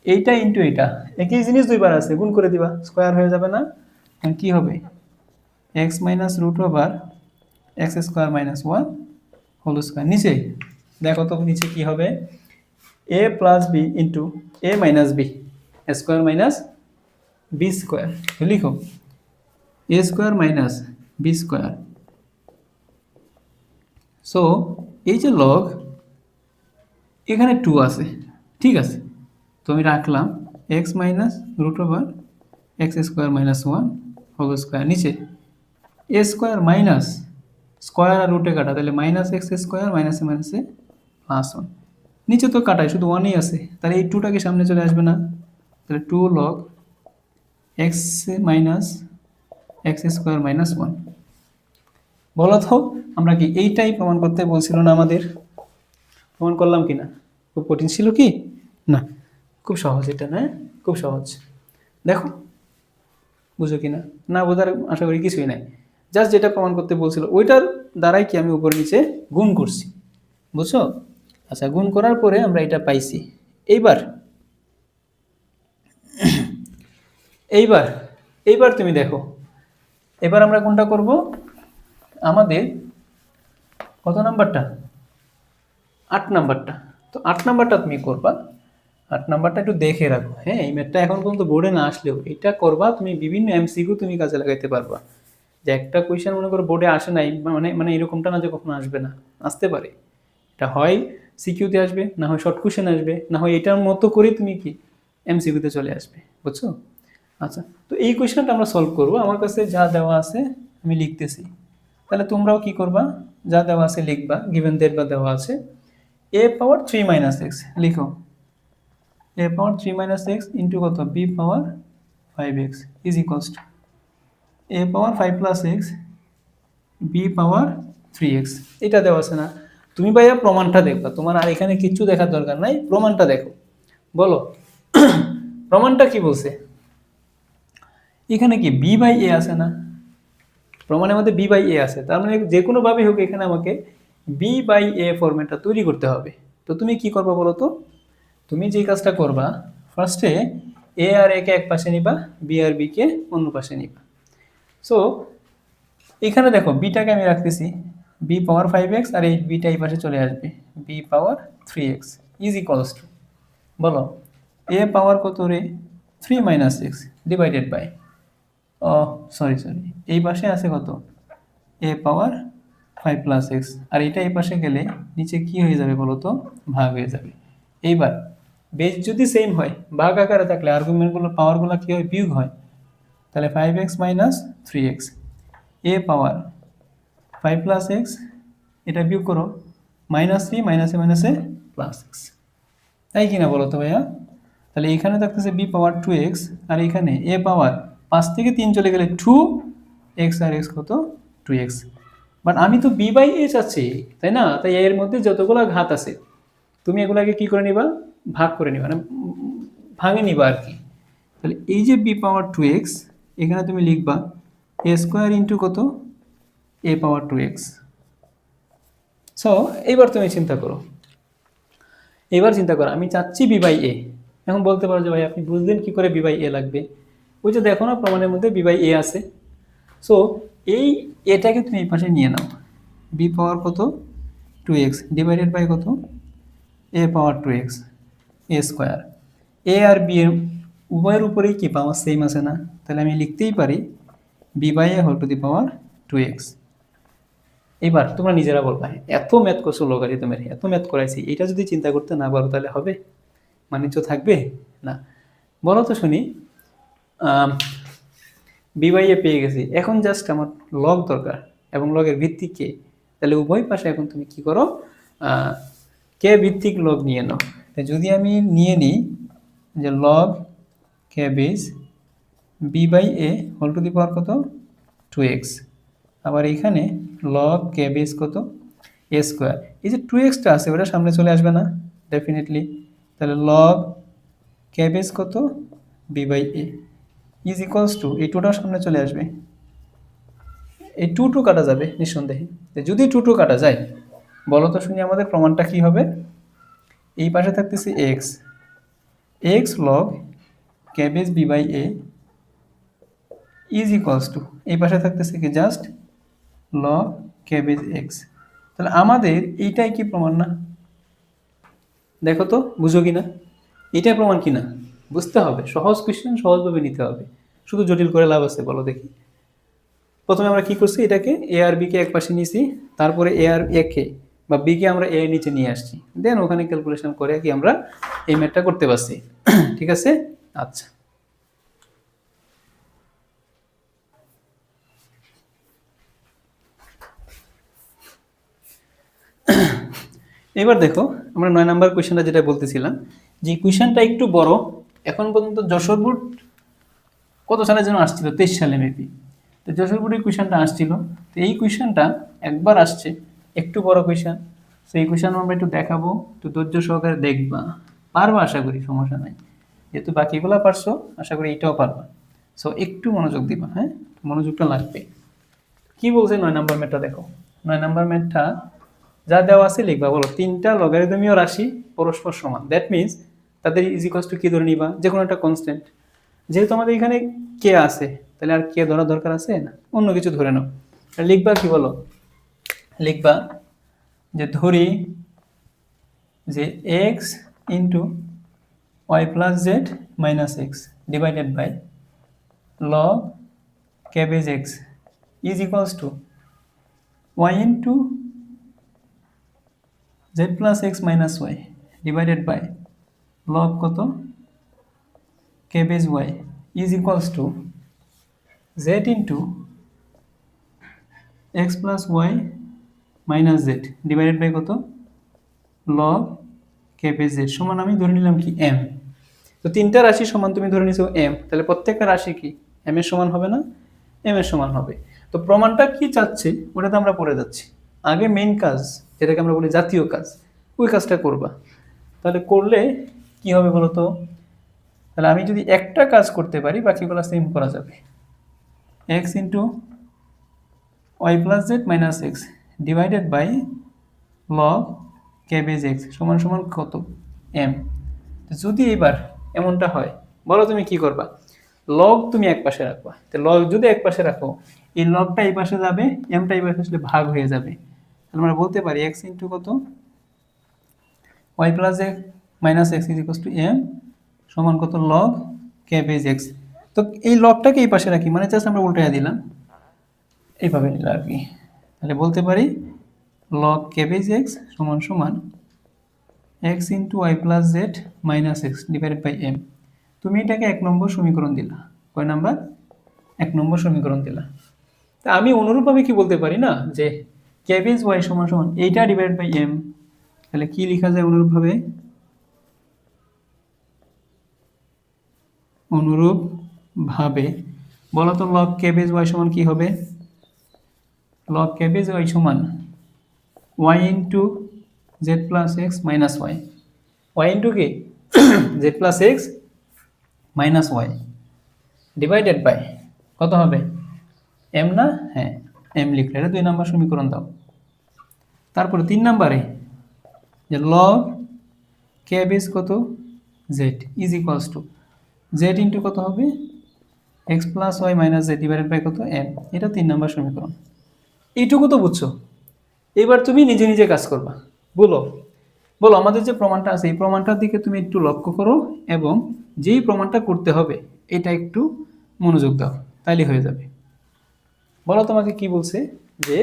এইটা ইন্টু এইটা একই জিনিস দুইবার আছে, গুণ করে দিবা, স্কোয়ার হয়ে যাবে না? কি হবে? X minus root over x square minus 1 whole square. নিচে দেখো তো নিচে কি হবে? A plus b into a minus b square minus b square. লিখো a square minus b square. So এই যে লগ এখানে 2 আছে, ঠিক আছে, তো আমি রাখলাম X minus root over x square minus 1 whole square. নিচে এ স্কোয়ার মাইনাস স্কোয়ার আর রুটে কাটা, তাহলে মাইনাস এক্স স্কোয়ার মাইনাসে মাইনাসে প্লাস 1। নিচে তো কাটায় শুধু 1ই আছে, তাহলে এই 2টা কি সামনে চলে আসবে না? তাহলে 2 log x minus x square minus 1। বলো তো আমরা কি এইটাই প্রমাণ করতে বলছিল না আমাদের? প্রমাণ করলাম কি না? খুব কঠিন ছিল কি না? খুব সহজ এটা, না? খুব সহজ। দেখো বুঝো কি না? না বোঝার আশা করি কিছুই নাই। জাস্ট যেটা প্রমাণ করতে বলছিল ওইটার দ্বারাই কি আমি উপর নিচে গুণ করছি, বুঝছো? আচ্ছা, গুণ করার পরে আমরা এটা পাইছি। এইবার এইবার এইবার তুমি দেখো, এবার আমরা কোনটা করব? আমাদের কত নাম্বারটা? 8 নাম্বারটা। তো 8 নাম্বারটা তুমি করবা। 8 নাম্বারটা একটু দেখে রাখো, হ্যাঁ? এই ম্যাথটা এখন পর্যন্ত বোর্ডে না আসলেও এটা করবা, তুমি বিভিন্ন এমসিকিউ তুমি কাজে লাগাইতে পারবা। যে একটা কোয়েশ্চেন মনে করো বোর্ডে আসে নাই, মানে মানে এরকমটা না যে কখনো আসবে না, আসতে পারে। এটা হয় সিকিউতে আসবে, না হয় শর্ট কোয়েশ্চেন আসবে, না হয় এটার মতো করে তুমি কি এমসিকিউতে চলে আসবে, বুঝছো? আচ্ছা, তো এই কোয়েশ্চেনটা আমরা সলভ করব। আমার কাছে যা দেওয়া আছে আমি লিখতেছি, তাহলে তোমরাও কি করবা? যা দেওয়া আছে লিখবা, গিভেন দ্যাট বা দেওয়া আছে a পাওয়ার 3 মাইনাস এক্স লিখো। a power 3 minus x into কত? b power 5x is equals two a power 5 plus x b power 3x। এটা দেওয়া আছে না? তুমি ভাইয়া প্রমাণটা দেখবা, তোমার আর এখানে কিচ্ছু দেখার দরকার নাই, প্রমাণটা দেখো। বলো প্রমাণটা কি বলছে? এখানে কি b বাই a আছে না? প্রমাণের মধ্যে b বাই a আছে, তার মানে যে কোনোভাবেই হোক এখানে আমাকে b বাই a ফরম্যাটটা তৈরি করতে হবে। তো তুমি কি করবা বলো তো? তুমি যে কাজটা করবা, ফার্স্টে a আর a কে এক পাশে নিবা, b আর b কে অন্য পাশে নিবা। সো এখানে দেখো বিটাকে আমি রাখতেছি b পাওয়ার 5x আর এই বিটা এই পাশে চলে আসবে b power 3x is equals to, বলো a পাওয়ার কত রে? 3 মাইনাস এক্স ডিভাইডেড বাই, ও সরি এই পাশে আছে কত? a পাওয়ার 5 প্লাস এক্স, আর এটা এই পাশে গেলে নিচে কি হয়ে যাবে বলো তো? ভাগ হয়ে যাবে। এইবার বেস যদি সেম হয়, ভাগ আকারে থাকলে আর্গুমেন্টগুলো পাওয়ারগুলো কি হয়? বিয়োগ হয়। তাহলে 5x minus 3x a power 5 plus x, এটা বিয়োগ করো, মাইনাস 3 মাইনাসে মাইনাসে প্লাস এক্স, তাই কিনা বলো তো ভাইয়া? তাহলে এখানে থাকতেছে b পাওয়ার 2x আর এখানে a পাওয়ার 5 থেকে 3 চলে গেলে 2x আর x কত? 2x। বাট আমি তো b বাই a চাচ্ছি, তাই না? তাই এর মধ্যে যতগুলো ঘাত আছে তুমি এগুলাকে কি করে নিবা? ভাগ করে নিবা, মানে ভাঙে নিবা আর কি। তাহলে এই যে b পাওয়ার 2x, এখানে তুমি লিখবা a স্কোয়ার ইন্টু কত? a power 2x। সো এইবার তুমি চিন্তা করো, আমি চাচ্ছি বি বাই এ। এখন বলতে পারো যে ভাই আপনি বুঝলেন কি করে বি বাই এ লাগবে? ওই যে দেখো না প্রমাণের মধ্যে বি বাই এ আছে। সো এই এটাকে তুমি এই পাশে নিয়ে নাও, বি পাওয়ার কত? 2x ডিভাইডেড বাই কত? এ পাওয়ার 2x এ স্কোয়ার। এ আর বি এর উভয়ের উপরেই কি পাওয়ার সেম আছে না? তাহলে আমি লিখতেই পারি B by A whole to the power 2x। এবার তোমরা নিজেরা বলবা, এত ম্যাথ করছো লগারিদমের, এত ম্যাথ করাইছি, এটা যদি চিন্তা করতে না পারো তাহলে হবে? মানিজ্য থাকবে না? বলো তো শুনি। বি বাই এ পেয়ে গেছি, এখন জাস্ট আমার লগ দরকার এবং লগের ভিত্তিক কে। তাহলে উভয় পাশে এখন তুমি কি করো? কে ভিত্তিক লগ নিয়ে নাও। যদি আমি নিয়ে নিই যে log K base B by A whole to the power কত? 2x, আবার এখানে লগ কে বেস কত? A square. এই যে 2xটা আছে ওটা সামনে চলে আসবে না ডেফিনেটলি, তাহলে লগ কে বেস কত? B by A is equals to, এই টুটাও সামনে চলে আসবে, এই টু কাটা যাবে নিঃসন্দেহে। যদি টু কাটা যায়, বলো তো শুনি আমাদের প্রমাণটা কি হবে? এই পাশে থাকতেছে X log K base B by A is equals to, এই পাশে থাকতেছে কি? জাস্ট লগ কে বেস এক্স। তাহলে আমাদের এইটাই কি প্রমাণ না? দেখো তো বুঝো কি না? এটাই প্রমাণ কি না? বুঝতে হবে, সহজ কোয়েশ্চেন সহজভাবে নিতে হবে, শুধু জটিল করে লাভ আছে? বলো দেখি। প্রথমে আমরা কি করছি? এটাকে এ আর বি কে এক পাশে নিয়েছি, তারপরে এ আর এ কে বা বি কে আমরা এ এর নিচে নিয়ে আসছি, দেন ওখানে ক্যালকুলেশন করে কি আমরা এই ম্যাথটা করতে পারছি। ঠিক আছে? আচ্ছা, এবার দেখো আমরা 9 নাম্বার কোয়েশ্চেনটা যেটা বলতেছিলাম, যে কোয়েশ্চেনটা একটু বড়। এখন পর্যন্ত যশোর বোর্ড কত সালে যেন আসছিল? 23 সালে মেবি। তো যশোরপুরের কোয়েশনটা আসছিল, তো এই কোয়েশনটা একবার আসছে, একটু বড় কোয়েশন। তো এই কোয়েশন আমরা একটু দেখাবো, একটু ধৈর্য সহকারে দেখবা, পারবা আশা করি, সমস্যা নাই। যেহেতু বাকিগুলো পারছো, আশা করি এটাও পারবা। সো একটু মনোযোগ দিবা, হ্যাঁ, মনোযোগটা লাগবে। কি বলছে 9 নম্বর ম্যাথটা দেখো। 9 নম্বর ম্যাথটা যা দেওয়া আছে লিখবা, বলো তিনটা লগারিদমীয় রাশি পরস্পর সমান, দ্যাট মিনস তাদের ইজ ইকুয়ালস টু কি ধরে নিবা, যে কোনো একটা কনস্ট্যান্ট। যেহেতু আমাদের এখানে কে আছে, তাহলে আর কে ধরা দরকার আছে না, অন্য কিছু ধরে নাও। লিখবা কি, বলো, লিখবা যে ধরি যে x into Y plus Z minus x divided by log k base x is equals to y into Z plus x minus y divided by log কত k base Y is equals to Z into x plus Y minus Z divided by কত log k base z সমান আমি ধরে নিলাম কি M. তো তিনটা রাশি সমান তুমি ধরে নিছো এম, তাহলে প্রত্যেকটা রাশি কি এম এর সমান হবে না, এম এর সমান হবে। তো প্রমাণটা কি চাচ্ছে ওটা তো আমরা পড়ে যাচ্ছি। আগে মেইন কাজ, যেটাকে আমরা বলি জাতীয় কাজ, ওই কাজটা করবা। তাহলে করলে কি হবে বলো তো, তাহলে আমি যদি একটা কাজ করতে পারি বাকিগুলো সেম করা যাবে। X into Y plus Z minus x divided by log k base X সমান সমান কত এম। যদি এবার এমনটা হয়, বলো তুমি কি করবা, লগ তুমি এক পাশে রাখবা। তো লগ যদি এক পাশে রাখো, এই লগটা এই পাশে যাবে, এমটা এই পাশে আসলে ভাগ হয়ে যাবে। আমরা বলতে পারি এক্স ইন্টু কত Y plus x minus x is equals to M সমান কত লগ ক্যাবেজ এক্স। তো এই লগটাকে এই পাশে রাখি, মানে জাস্ট আমরা উল্টাইয়া দিলাম, এইভাবে নিলাম আর কি। তাহলে বলতে পারি লগ ক্যাবেজ এক্স সমান সমান X into Y plus Z minus x divided by M. তুমি এটাকে 1 নম্বর সমীকরণ দিলা, কয় নাম্বার, 1 নম্বর সমীকরণ দিলা। তা আমি অনুরূপভাবে কি বলতে পারি না যে ক্যাবেজ ওয়াই সমান সমান এইটা ডিভাইডেড বাই এম। তাহলে কি লেখা যায় অনুরূপভাবে, অনুরূপভাবে বলো তো লগ ক্যাবেজ ওয়াই সমান কি হবে, লগ ক্যাবেজ ওয়াই সমান y into Z plus x minus y, y into কি z plus x minus y divided by কত হবে এম না, হ্যাঁ এম লিখলে এটা 2 নম্বর সমীকরণ দাও। তারপরে 3 নম্বরে যে লগ ক্যাবেজ কত Z is equals to Z into কত হবে X plus Y minus Z divided by কত এম, এটা 3 নম্বর সমীকরণ। এইটুকু তো বুঝছো, এবার তুমি নিজে নিজে কাজ করবা। বলো বলো আমাদের যে প্রমাণটা আছে এই প্রমাণটার দিকে তুমি একটু লক্ষ্য করো, এবং যেই প্রমাণটা করতে হবে এটা একটু মনোযোগ দাও, তাইলে হয়ে যাবে। বলো তোমাকে কি বলছে, যে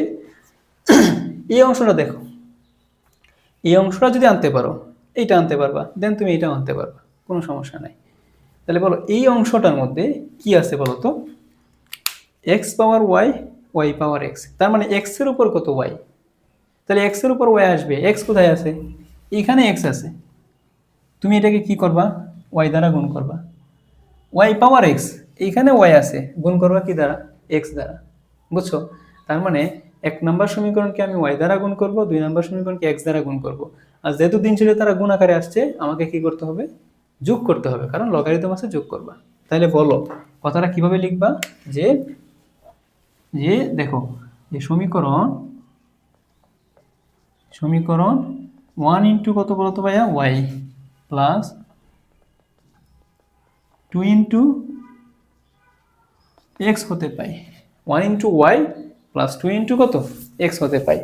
এই অংশটা দেখো, এই অংশটা যদি আনতে পারো এইটা আনতে পারবা, দেন তুমি এইটাও আনতে পারবা, কোনো সমস্যা নাই। তাহলে বলো এই অংশটার মধ্যে কি আছে বলো তো, x power Y, Y power x, তার মানে এক্স এর উপর কত ওয়াই, তাহলে এক্স এর উপর ওয়াই আসবে, এক্স কোথায় আছে, এখানে এক্স আছে, তুমি এটাকে কি করবা ওয়াই দ্বারা গুণ করবা, ওয়াই পাওয়ার এক্স এইখানে ওয়াই আছে, গুণ করবা কি দ্বারা, এক্স দ্বারা, বুঝছো। তার মানে 1 নম্বর সমীকরণকে আমি ওয়াই দ্বারা গুণ করব, 2 নম্বর সমীকরণকে এক্স দ্বারা গুণ করব। আর যেহেতু দিন শেষে তারা গুণ আকারে আসছে, আমাকে কি করতে হবে, যোগ করতে হবে, কারণ লগারিদম আছে, যোগ করবা। তাহলে বলো কথাটা কিভাবে লিখবা, যে যে দেখো যে সমীকরণ, সমীকরণ 1 ইন্টু কত বলতো ভাইয়া ওয়াই প্লাস 2 ইন্টু এক্স হতে পাই, 1 ইন্টু ওয়াই প্লাস 2 ইন্টু কত এক্স হতে পাই।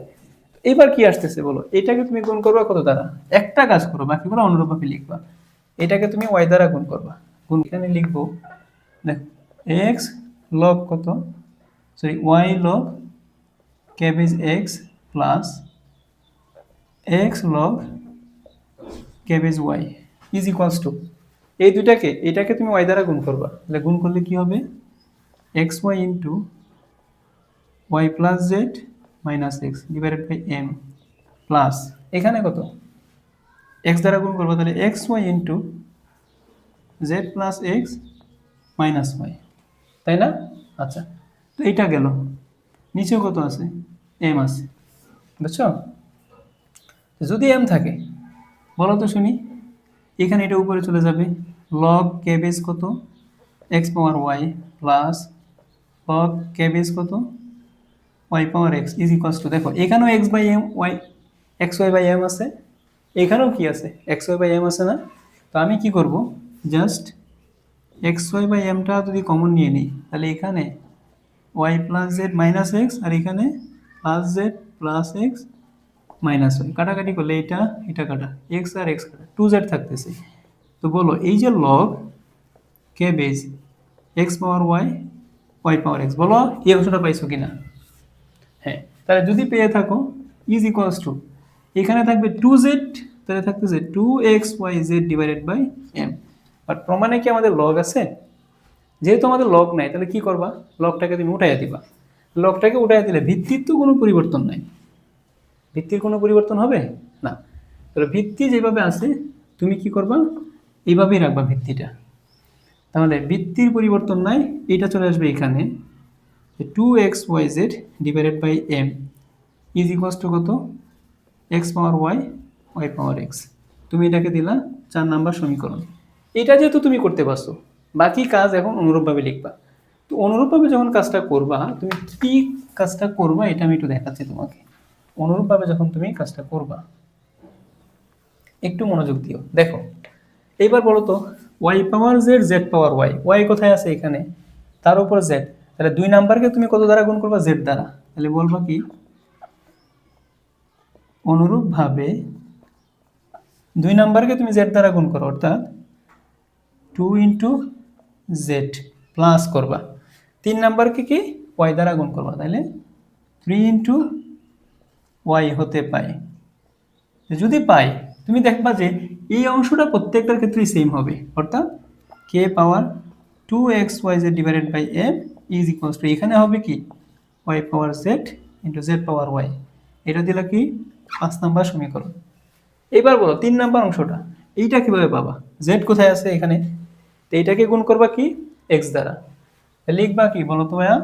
এবার কি আসতেছে বলো, এটাকে তুমি গুণ করবা কত দ্বারা, একটা কাজ করো, বাকিগুলো অনুরূপভাবে লিখবা। এটাকে তুমি ওয়াই দ্বারা গুণ করবা, গুণ এখানে লিখবো দেখো এক্স লগ কত, sorry Y log k base X plus X log k base Y is equals to, এই দুইটাকে এটাকে তুমি ওয়াই দ্বারা গুণ করবা। তাহলে গুণ করলে কি হবে X Y into Y plus Z minus x divided by M plus এখানে কত এক্স দ্বারা গুণ করবো, তাহলে X Y into Z plus x minus Y, তাই না। আচ্ছা, তো এইটা গেল, নিচেও কত আছে, এম আছে, বুঝছো? যদি এম থাকে বলো তো শুনি, এখানে এটা উপরে চলে যাবে, লগ কে বেস কত, X power Y plus log কে বেস কত, Y power x is equals to, দেখো এখানেও X by M Y, X Y by M আছে, এখানেও কি আছে, এক্স ওয়াই বাই এম আছে না? তো আমি কি করব, জাস্ট এক্স ওয়াই বাই এমটা যদি কমন নিয়ে নিই, তাহলে এখানে y plus Z minus x, আর এখানে plus z plus x minus y, কাটাকাটি করলে এটা এটা কাটা, এক্স আর এক্স কাটা, টু জেড থাকতেছে। তো বলো এই যে লগ কে base x power Y Y power x, বলো এই অংশটা পাইছো কিনা? হ্যাঁ, তাহলে যদি পেয়ে থাকো ইজ ইকুয়ালস টু, এখানে থাকবে টু জেড, তাহলে থাকতেছে two x Y Z divided by m. But প্রমাণে কি আমাদের লগ আছে? যেহেতু আমাদের লগ নাই, তাহলে কি করবা, লগটাকে তুমি উঠাইয়া দিবা। লগটাকে উঠাইয়া দিলে ভিত্তির তো কোনো পরিবর্তন নাই, ভিত্তির কোনো পরিবর্তন হবে না। তাহলে ভিত্তি যেভাবে আছে তুমি কি করবা, এইভাবেই রাখবা ভিত্তিটা। তাহলে ভিত্তির পরিবর্তন নাই, এটা চলে আসবে এখানে, two x Y Z divided by M is equals to কত, X power Y Y power X. তুমি এটাকে দিলা 4 নাম্বার সমীকরণ। এটা যেহেতু তুমি করতে পারছো, বাকি কাজ এখন অনুরূপভাবে লিখবা। তো অনুরূপভাবে যখন কাজটা করবা, তুমি কি কাজটা করবা এটা আমি একটু দেখাচ্ছি তোমাকে। অনুরূপভাবে যখন তুমি কাজটা করবা, একটু মনোযোগ দিও, দেখো এইবার বলো তো, Y power Z Z power Y, Y কোথায় আছে এখানে, তার উপর জেড, তাহলে 2 নাম্বারকে তুমি কত দ্বারা গুণ করবা, জেড দ্বারা। তাহলে বলবা কি, অনুরূপভাবে 2 নাম্বারকে তুমি জেড দ্বারা গুণ করো, অর্থাৎ 2 ইন্টু জেড প্লাস করবা, 3 নাম্বারকে কি ওয়াই দ্বারা গুণ করবা, তাহলে 3 ইন্টু ওয়াই হতে পায়। যদি পাই, তুমি দেখবা যে এই অংশটা প্রত্যেকটার ক্ষেত্রেই সেম হবে, অর্থাৎ K power 2xyz divided by m is equals to, এখানে হবে কি y power z into z power y। এটা দিলে কি 5 নাম্বার সমীকরণ। এবার বলো 3 নাম্বার অংশটা, এইটা কিভাবে পাবা, z কোথায় আছে এখানে, তো এইটাকে গুণ করবা কি x দ্বারা, লিখবা কি বলো তো ভাইয়া,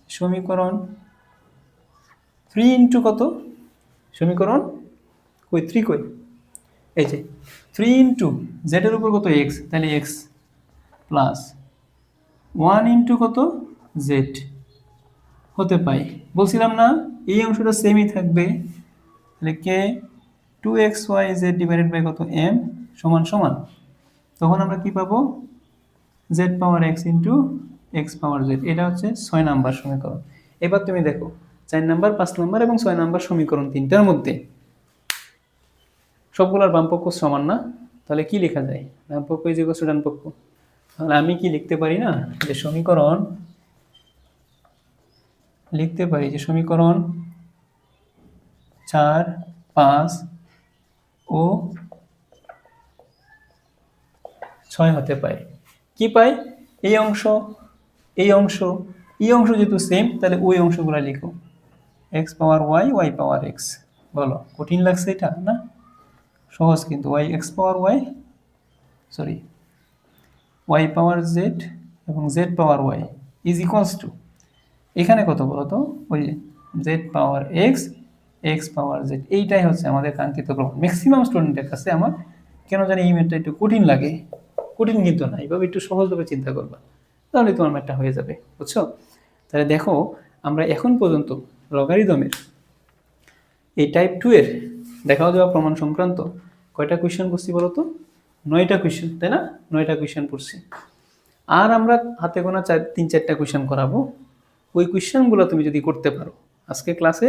সমীকরণ 3 ইন্টু কত, সমীকরণ কই 3 কই, এই যে 3 ইন্টু জেড এর উপর কত এক্স, তাহলে এক্স প্লাস 1 ইন্টু কত জেড হতে পাই, বলছিলাম না এই অংশটা সেমই থাকবে, তাহলে কে 2xyz ডিভাইডেড বাই কত m সমান সমান, তখন আমরা কি পাবো, z পাওয়ার x ইন্টু x পাওয়ার z। এটা হচ্ছে 6 নাম্বার সমীকরণ। এবার তুমি দেখো 4 নাম্বার 5 নাম্বার এবং 6 নাম্বার সমীকরণ তিনটার মধ্যে সবগুলোর বামপক্ষ সমান না, তাহলে কি লেখা যায়, বামপক্ষ ইজ ইকুয়াল টু ডানপক্ষ। তাহলে আমি কি লিখতে পারি না, যে সমীকরণ লিখতে পারি, যে সমীকরণ 4, 5 ও 6 হতে পারে। কি পাই, এই অংশ এই অংশ এই অংশ যেহেতু সেম, তাহলে ওই অংশগুলো লিখো, X power Y Y power x. বলো কঠিন লাগছে এটা না, সহজ কিন্তু, Y X power Y sorry Y power Z এবং Z power Y is equals to, এখানে কত বলো তো, ওই Z power X X power Z. এইটাই হচ্ছে আমাদের কাঙ্ক্ষিত প্রমাণ। ম্যাক্সিমাম স্টুডেন্টের কাছে আমার কেন জানি এই ম্যাথটা একটু কঠিন লাগে, কঠিন কিন্তু না, এইভাবে একটু সহজভাবে চিন্তা করবা, তাহলে তোমার ম্যাথটা হয়ে যাবে, বুঝছো? তাহলে দেখো আমরা এখন পর্যন্ত লগারিদমের এই টাইপ 2 এর দেখাও দেওয়া প্রমাণ সংক্রান্ত কয়টা কোয়েশ্চেন করছি বলো তো, 9টা কোয়েশ্চেন, তাই না? 9টা কোয়েশ্চেন পড়ছি। আর আমরা হাতে গোনা 3-4টা কোয়েশ্চেন করাবো। ওই কোয়েশ্চেনগুলো তুমি যদি করতে পারো, আজকে ক্লাসে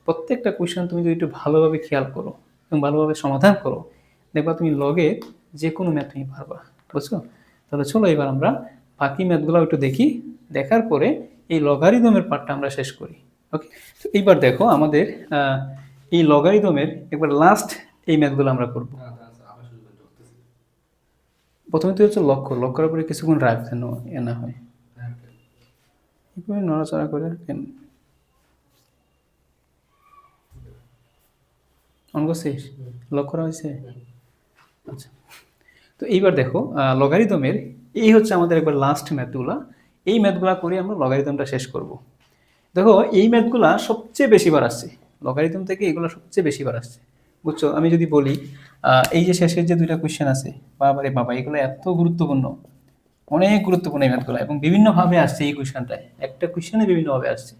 প্রত্যেকটা কোয়েশ্চেন তুমি যদি একটু ভালোভাবে খেয়াল করো এবং ভালোভাবে সমাধান করো, দেখবা তুমি লগে যে কোনো ম্যাথ তুমি পারবা, বুঝছো? তাহলে চলো এবার আমরা বাকি ম্যাথগুলো একটু দেখি, দেখার পরে এই লগারিদমের পার্টটা আমরা শেষ করি। ওকে, তো এইবার দেখো আমাদের এই লগারিদমের একবার লাস্ট এই ম্যাথগুলো আমরা করবো। প্রথমে তো হচ্ছে লক্ষ্য, লক্ষ্যের উপরে কিছুক্ষণ রাখ যেন এ না হয়, নড়াচড়া করে কেন অন করছিস, লক করা হয়েছে? আচ্ছা, তো এইবার দেখো লগারিদমের এই হচ্ছে আমাদের একবার লাস্ট ম্যাথগুলা। এই ম্যাথগুলা করে আমরা লগারিদমটা শেষ করব। দেখো এই ম্যাথগুলা সবচেয়ে বেশিবার আসছে, লগারিদম থেকে এগুলো সবচেয়ে বেশিবার আসছে, বুঝছো? আমি যদি বলি এই যে শেষের যে দুইটা কোয়েশ্চেন আছে, বাবারে বাবা, এগুলো এত গুরুত্বপূর্ণ, অনেক গুরুত্বপূর্ণ এই ম্যাথগুলো, এবং বিভিন্নভাবে আসছে এই কোয়েশ্চেনটায়, একটা কোয়েশ্চেনে বিভিন্নভাবে আসছে।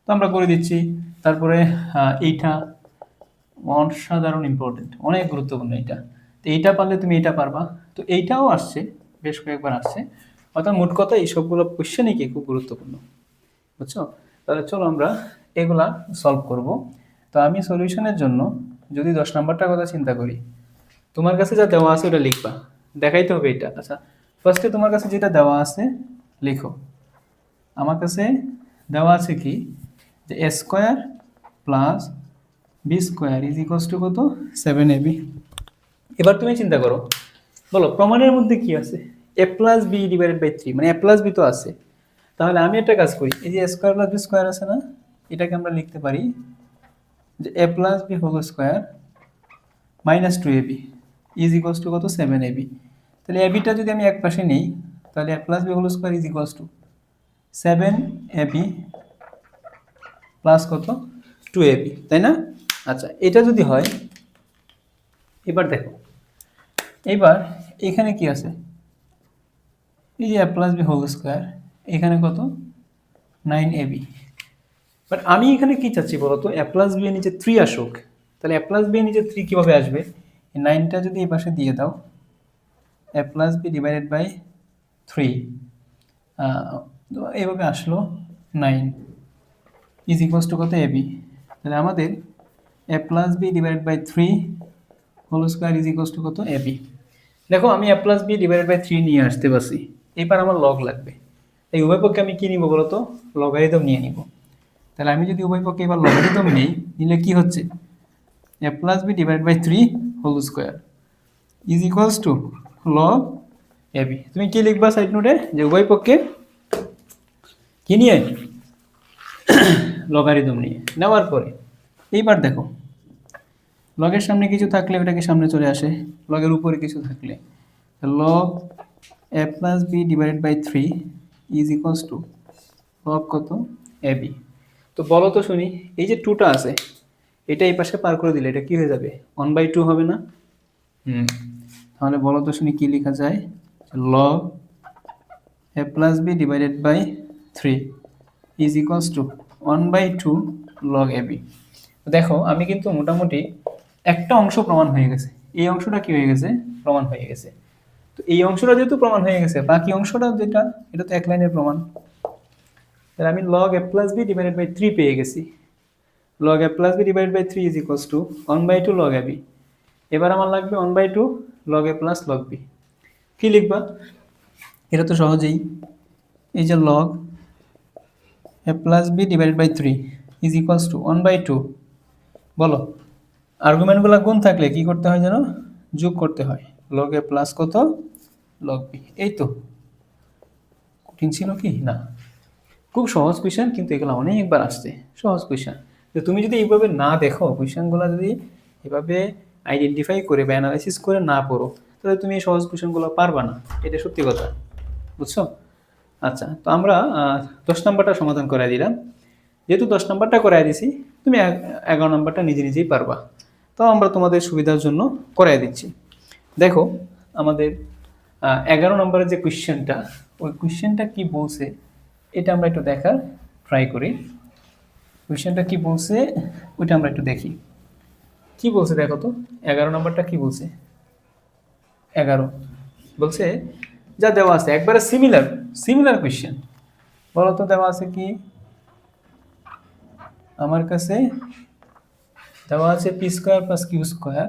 তো আমরা করে দিচ্ছি। তারপরে এইটা অসাধারণ ইম্পর্টেন্ট, অনেক গুরুত্বপূর্ণ এইটা। তো এইটা পারলে তুমি এইটা পারবা। তো এইটাও আসছে, বেশ কয়েকবার আসছে। অর্থাৎ মোট কথা এই সবগুলো কোয়েশ্চেনই কি খুব গুরুত্বপূর্ণ, বুঝছো? তাহলে চলো আমরা এগুলা সলভ করব। তো আমি সলিউশনের জন্য যদি 10 নাম্বারটার কথা চিন্তা করি, তোমার কাছে যা দেওয়া আছে ওটা লিখবা, দেখাইতে হবে এটা। আচ্ছা, ফার্স্টে তোমার কাছে যেটা দেওয়া আছে লিখো। আমার কাছে দেওয়া আছে কি, যে a square plus B square is equals to কত, 7ab। এবার তুমি চিন্তা করো, বলো প্রমাণের মধ্যে কি আছে, এ প্লাস বি ডিভাইডেড বাই 3, মানে এ প্লাস বি তো আছে। তাহলে আমি একটা কাজ করি, এই যে a square plus B square আছে না, এটাকে আমরা লিখতে পারি যে a plus b whole square minus 2ab is equals to কত, 7ab। তাহলে এবিটা যদি আমি এক পাশে নিই, তাহলে a plus b whole square is equals to 7ab plus কত, 2ab, তাই না? আচ্ছা, এটা যদি হয়, এবার দেখো, এবার এখানে কি আছে, এই যে a plus b whole square, এখানে কত, 9ab। বাট আমি এখানে কি চাচ্ছি বলো তো, এ প্লাস বি এর নিচে 3 আসুক। তাহলে এ প্লাস বি এর নিচে 3 কিভাবে আসবে, এই 9টা যদি এই পাশে দিয়ে দাও, a plus B divided by 3, এইভাবে আসলো 9 ইজ ইকুয়ালস টু কত, এবি। তাহলে আমাদের a plus B divided by 3 whole square is equals to কত, এবি। দেখো আমি a plus B divided by 3 নিয়ে আসতে পারছি, এবার আমার লগ লাগবে। এই উভয় পক্ষে আমি কি নিব বলো তো, লগারিদম নিয়ে নিব। তাহলে আমি যদি উভয় পক্ষে এবার লগারিদম নেই, নিলে কি হচ্ছে, a plus B divided by 3 whole square is equals to log a b. তুমি কি লিখবা সাইড নোটে, যে উভয় পক্ষে কি নিয়ে, লগারিদম নিয়ে নেওয়ার পরে এইবার দেখো, লগের সামনে কিছু থাকলে ওটাকে সামনে চলে আসে, লগের উপরে কিছু থাকলে log A plus B divided by 3 is equals to log কত, এবি। তো বলো তো শুনি, এই যে 2টা আছে, এটা এই পাশে পার করে দিলে এটা কি হয়ে যাবে, 1/2 হবে না? তাহলে বলো তো শুনি কি লেখা যায়, log A plus B divided by 3 is equals to 1/2 log A B. দেখো আমি কিন্তু মোটামুটি একটা অংশ প্রমাণ হয়ে গেছে, এই অংশটা কি হয়ে গেছে, প্রমাণ হয়ে গেছে। তো এই অংশটা যেহেতু প্রমাণ হয়ে গেছে, বাকি অংশটা যেটা, এটা তো এক লাইনের প্রমাণ। তাহলে আমি log A plus B divided by 3 পেয়ে গেছি। Log A plus B divided by 3 is equals to 1/2 log A B. এবার আমার লাগবে 1/2 log A plus log B. কি লিখবা, এটা তো সহজেই, এই যে log A plus B divided by 3 is equals to 1/2, বলো আর্গুমেন্টগুলো গুণ থাকলে কি করতে হয় যেন, যোগ করতে হয়, লগ এ প্লাস কত, লগ বি। এই তো, কঠিন ছিল কি না, খুব সহজ কোয়েশ্চেন, কিন্তু এগুলো অনেকবার আসছে, সহজ কোয়েশ্চেন। তো তুমি যদি এইভাবে না দেখো, কোয়েশ্চেনগুলো যদি এভাবে আইডেন্টিফাই করে বা অ্যানালাইসিস করে না পড়ো, তাহলে তুমি এই সহজ কোয়েশ্চেনগুলো পারবা না, এটা সত্যি কথা, বুঝছো? আচ্ছা, তো আমরা 10 নাম্বারটা সমাধান করাই দিলাম। যেহেতু 10 নাম্বারটা করাই দিছি, তুমি 11 নাম্বারটা নিজে নিজেই পারবা। তো আমরা তোমাদের সুবিধার জন্য করাই দিচ্ছি। দেখো আমাদের 11 নম্বরের যে কোয়েশ্চেনটা, ওই কোয়েশ্চেনটা কি বলছে এটা আমরা একটু দেখার ট্রাই করি। কোয়েশ্চেনটা কি বলছে ওইটা আমরা একটু দেখি। কি বলছে দেখো তো, 11 নম্বরটা কি বলছে। 11 বলছে, যা দেওয়া আছে একবারে সিমিলার সিমিলার কোয়েশ্চেন। বলো তো দেওয়া আছে কি, আমার কাছে দেওয়া আছে P square plus Q square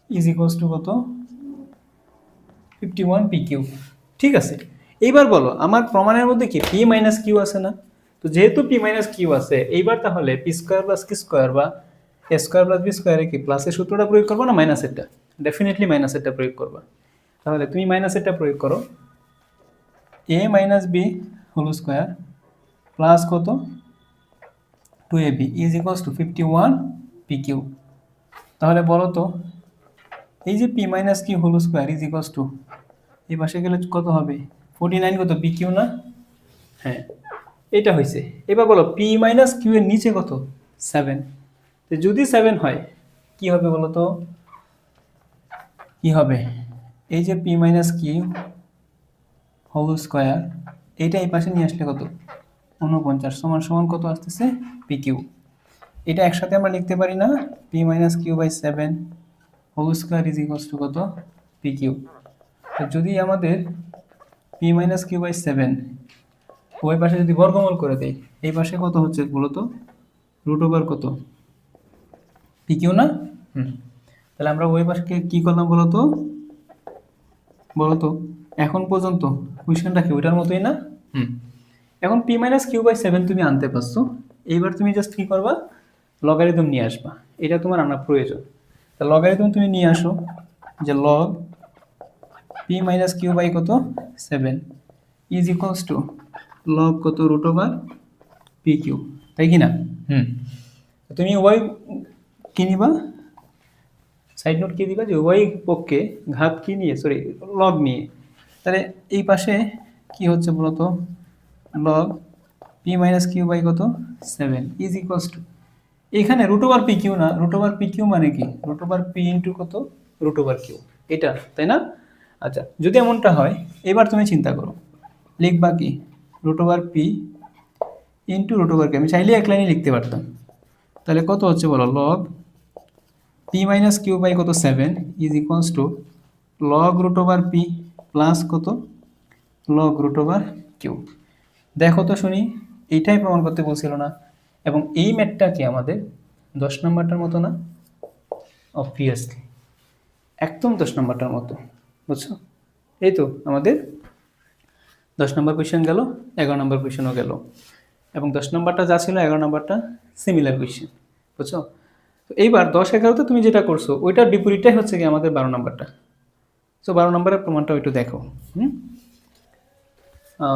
is equals to কত, 51 পি কিউ। ঠিক আছে, এইবার বলো আমার প্রমাণের মধ্যে কি পি মাইনাস কিউ আছে না? তো যেহেতু পি মাইনাস কিউ আছে, এইবার তাহলে পি স্কোয়ার প্লাস কি স্কোয়ার বা এ স্কোয়ার প্লাস বি স্কোয়ারে কি প্লাসের সূত্রটা প্রয়োগ করবো না মাইনাসেরটা? ডেফিনেটলি মাইনাসেরটা প্রয়োগ করবা। তাহলে তুমি মাইনাসেরটা প্রয়োগ করো, a minus b whole square plus কত, 2ab is equals to 51 p q. তাহলে বলো তো এই যে P minus Q whole square is equals to, এই পাশে গেলে কত হবে, 49 কত পি কিউ না? হ্যাঁ, এটা হয়েছে। এবার বলো পি মাইনাস কিউ এর নিচে কত? 7। তো যদি 7 হয় কি হবে বলো তো? কি হবে? এই যে P minus Q whole square, এইটা এই পাশে নিয়ে আসলে কত? 49 সমান সমান কত আসতেছে? P q. এটা একসাথে আমরা লিখতে পারি না? P minus Q by 7 whole square is equals to কত? P q. তো যদি আমাদের পি মাইনাস কিউ বাই 7 ওই পাশে যদি বর্গমূল করে দেই, এই পাশে কত হচ্ছে বলো তো? রুট ওভার কত? পি কিউ না? তাহলে আমরা ওই পাশে কি করলাম বলো তো? বলো তো এখন পর্যন্ত কোয়েশ্চেনটা কি ওইটার মতোই না? এখন পি মাইনাস কিউ বাই 7 তুমি আনতে পারছো। এইবার তুমি জাস্ট কি করবা? লগারিদম নিয়ে আসবা। এটা তোমার আনা প্রয়োজন। তা লগারিদম তুমি নিয়ে আসো, যে log P minus Q by কত? 7 ইজ ইকুয়ালস টু লগ কত? রুট ওভার পি কিউ, তাই কি না? তুমি ওয়াই কি নিবা? সাইড নোট কি দিবা? যে ওয়াই পক্ষে ঘাত কি নিয়ে, সরি লগ নিয়ে। তাহলে এই পাশে কি হচ্ছে বলতো? Log P minus Q by কত? 7 ইজ ইকুয়ালস টু, এখানে রুট ওভার পি কিউ না, রুট ওভার পি কিউ মানে কি? রুট ওভার পি ইন্টু কত? রুট ওভার কিউ, এটা, তাই না? আচ্ছা, যদি এমনটা হয় এবার তুমি চিন্তা করো, লিখবা কি? Root over P into root over Q. আমি চাইলে এক লাইনে লিখতে পারতাম। তাহলে কত হচ্ছে বলো? Log P minus Q by কত? 7 is equals to log root over p plus কত? Log root over q. দেখো তো শুনি, এইটাই প্রমাণ করতে বলছিল না? এবং এই ম্যাথটা কি আমাদের 10 নম্বরটার মতো না? অবভিয়াসলি একদম 10 নম্বরটার মতো, বুঝছো? এই তো আমাদের 10 নম্বর কোয়েশ্চেন গেল, 11 নম্বর কোয়েশ্চেনও গেল, এবং 10 নম্বরটা যা ছিল 11 নম্বরটা সিমিলার কোয়েশ্চেন, বুঝছো? তো এইবার 10-11তে তুমি যেটা করছো ওইটার বিপরীতটাই হচ্ছে কি আমাদের 12 নম্বরটা। তো 12 নম্বরের প্রমাণটাও একটু দেখো।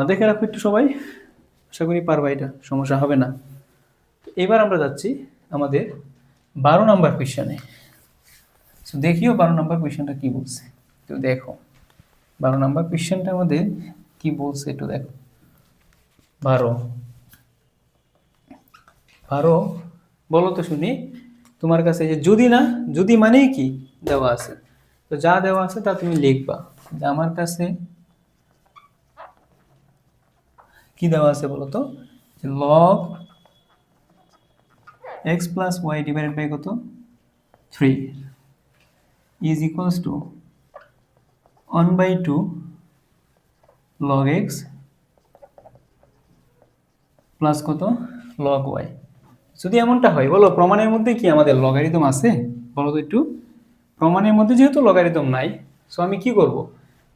দেখে রাখো একটু সবাই, আশা করি পারবা, এটা সমস্যা হবে না। এবার আমরা যাচ্ছি আমাদের 12 নম্বর কোয়েশ্চেনে। তো দেখিও 12 নম্বর কোয়েশ্চেনটা কি বলছে, তো দেখো 12 নম্বর কোয়েশ্চেনটা আমাদের কি বলছে একটু দেখো। 12 বলো তো শুনি তোমার কাছে, যে যদি না, যদি মানেই কি দেওয়া আছে, তো যা দেওয়া আছে তা তুমি লিখবা। যে আমার কাছে কি দেওয়া আছে বলো তো? Log x plus y divided by কত? 3 is equals to 1/2 log x plus কত? Log y. যদি এমনটা হয় বলো, প্রমাণের মধ্যে কি আমাদের লগারিদম আছে? বলো তো একটু। প্রমাণের মধ্যে যেহেতু লগারিদম নাই, সো আমি কি করব?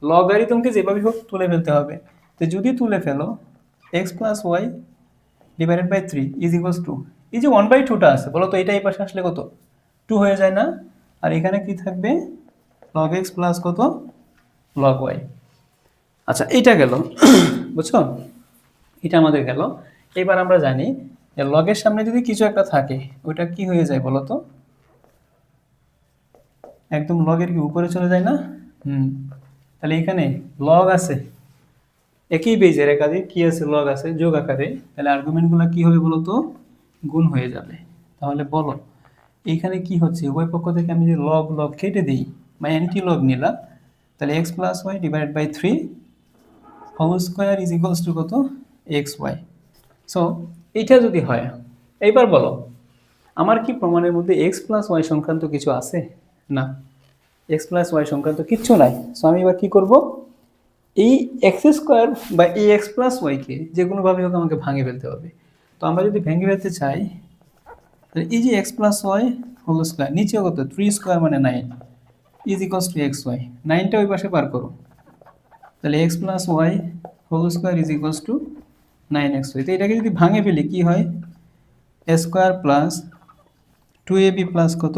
লগারিদমকে যেভাবে হোক তুলে ফেলতে হবে। তো যদি তুলে ফেলো x plus y divided by 3 is equals to, এই যে 1/2টা আছে বলো তো, এটা এই পাশে আসলে কত? 2 হয়ে যায় না? আর এখানে কি থাকবে? লগ এক্স প্লাস কত? Log y. আচ্ছা, এটা গেল বুঝছো? এটা আমাদের গেল। এবার আমরা জানি যে লগের সামনে যদি কিছু একটা থাকে ওইটা কি হয়ে যায় বলো তো? একদম লগের কি উপরে চলে যায় না? তাহলে এখানে লগ আছে, একই বেজের একাধিক কি আছে? লগ আছে যোগ আকারে। তাহলে আর্গুমেন্টগুলো কি হবে বলো তো? গুণ হয়ে যাবে। তাহলে বলো এইখানে কি হচ্ছে? উভয় পক্ষ থেকে আমি যে লগ লগ কেটে দিই বা অ্যান্টি লগ নিলাম, তাহলে x plus y divided by 3 whole square is equals to কত? X y. সো এইটা যদি হয়, এইবার বলো আমার কি প্রমাণের মধ্যে এক্স প্লাস ওয়াই সংক্রান্ত কিছু আছে? না, এক্স প্লাস ওয়াই সংক্রান্ত কিচ্ছু নাই। সো আমি এবার কি করব? এই এক্স স্কোয়ার বা এই এক্স প্লাস ওয়াইকে যে কোনোভাবে হোক আমাকে ভাঙে ফেলতে হবে। তো আমরা যদি ভেঙে ফেলতে চাই, তাহলে এই যে x plus y whole square, নিচে কত? 3 স্কোয়ার মানে 9 is equals to x y. 9টা ওই পাশে পার করো, তাহলে x plus y whole square is equals to 9xy। তো এটাকে যদি ভাঙে ফেলি কি হয়? A square plus 2ab plus কত?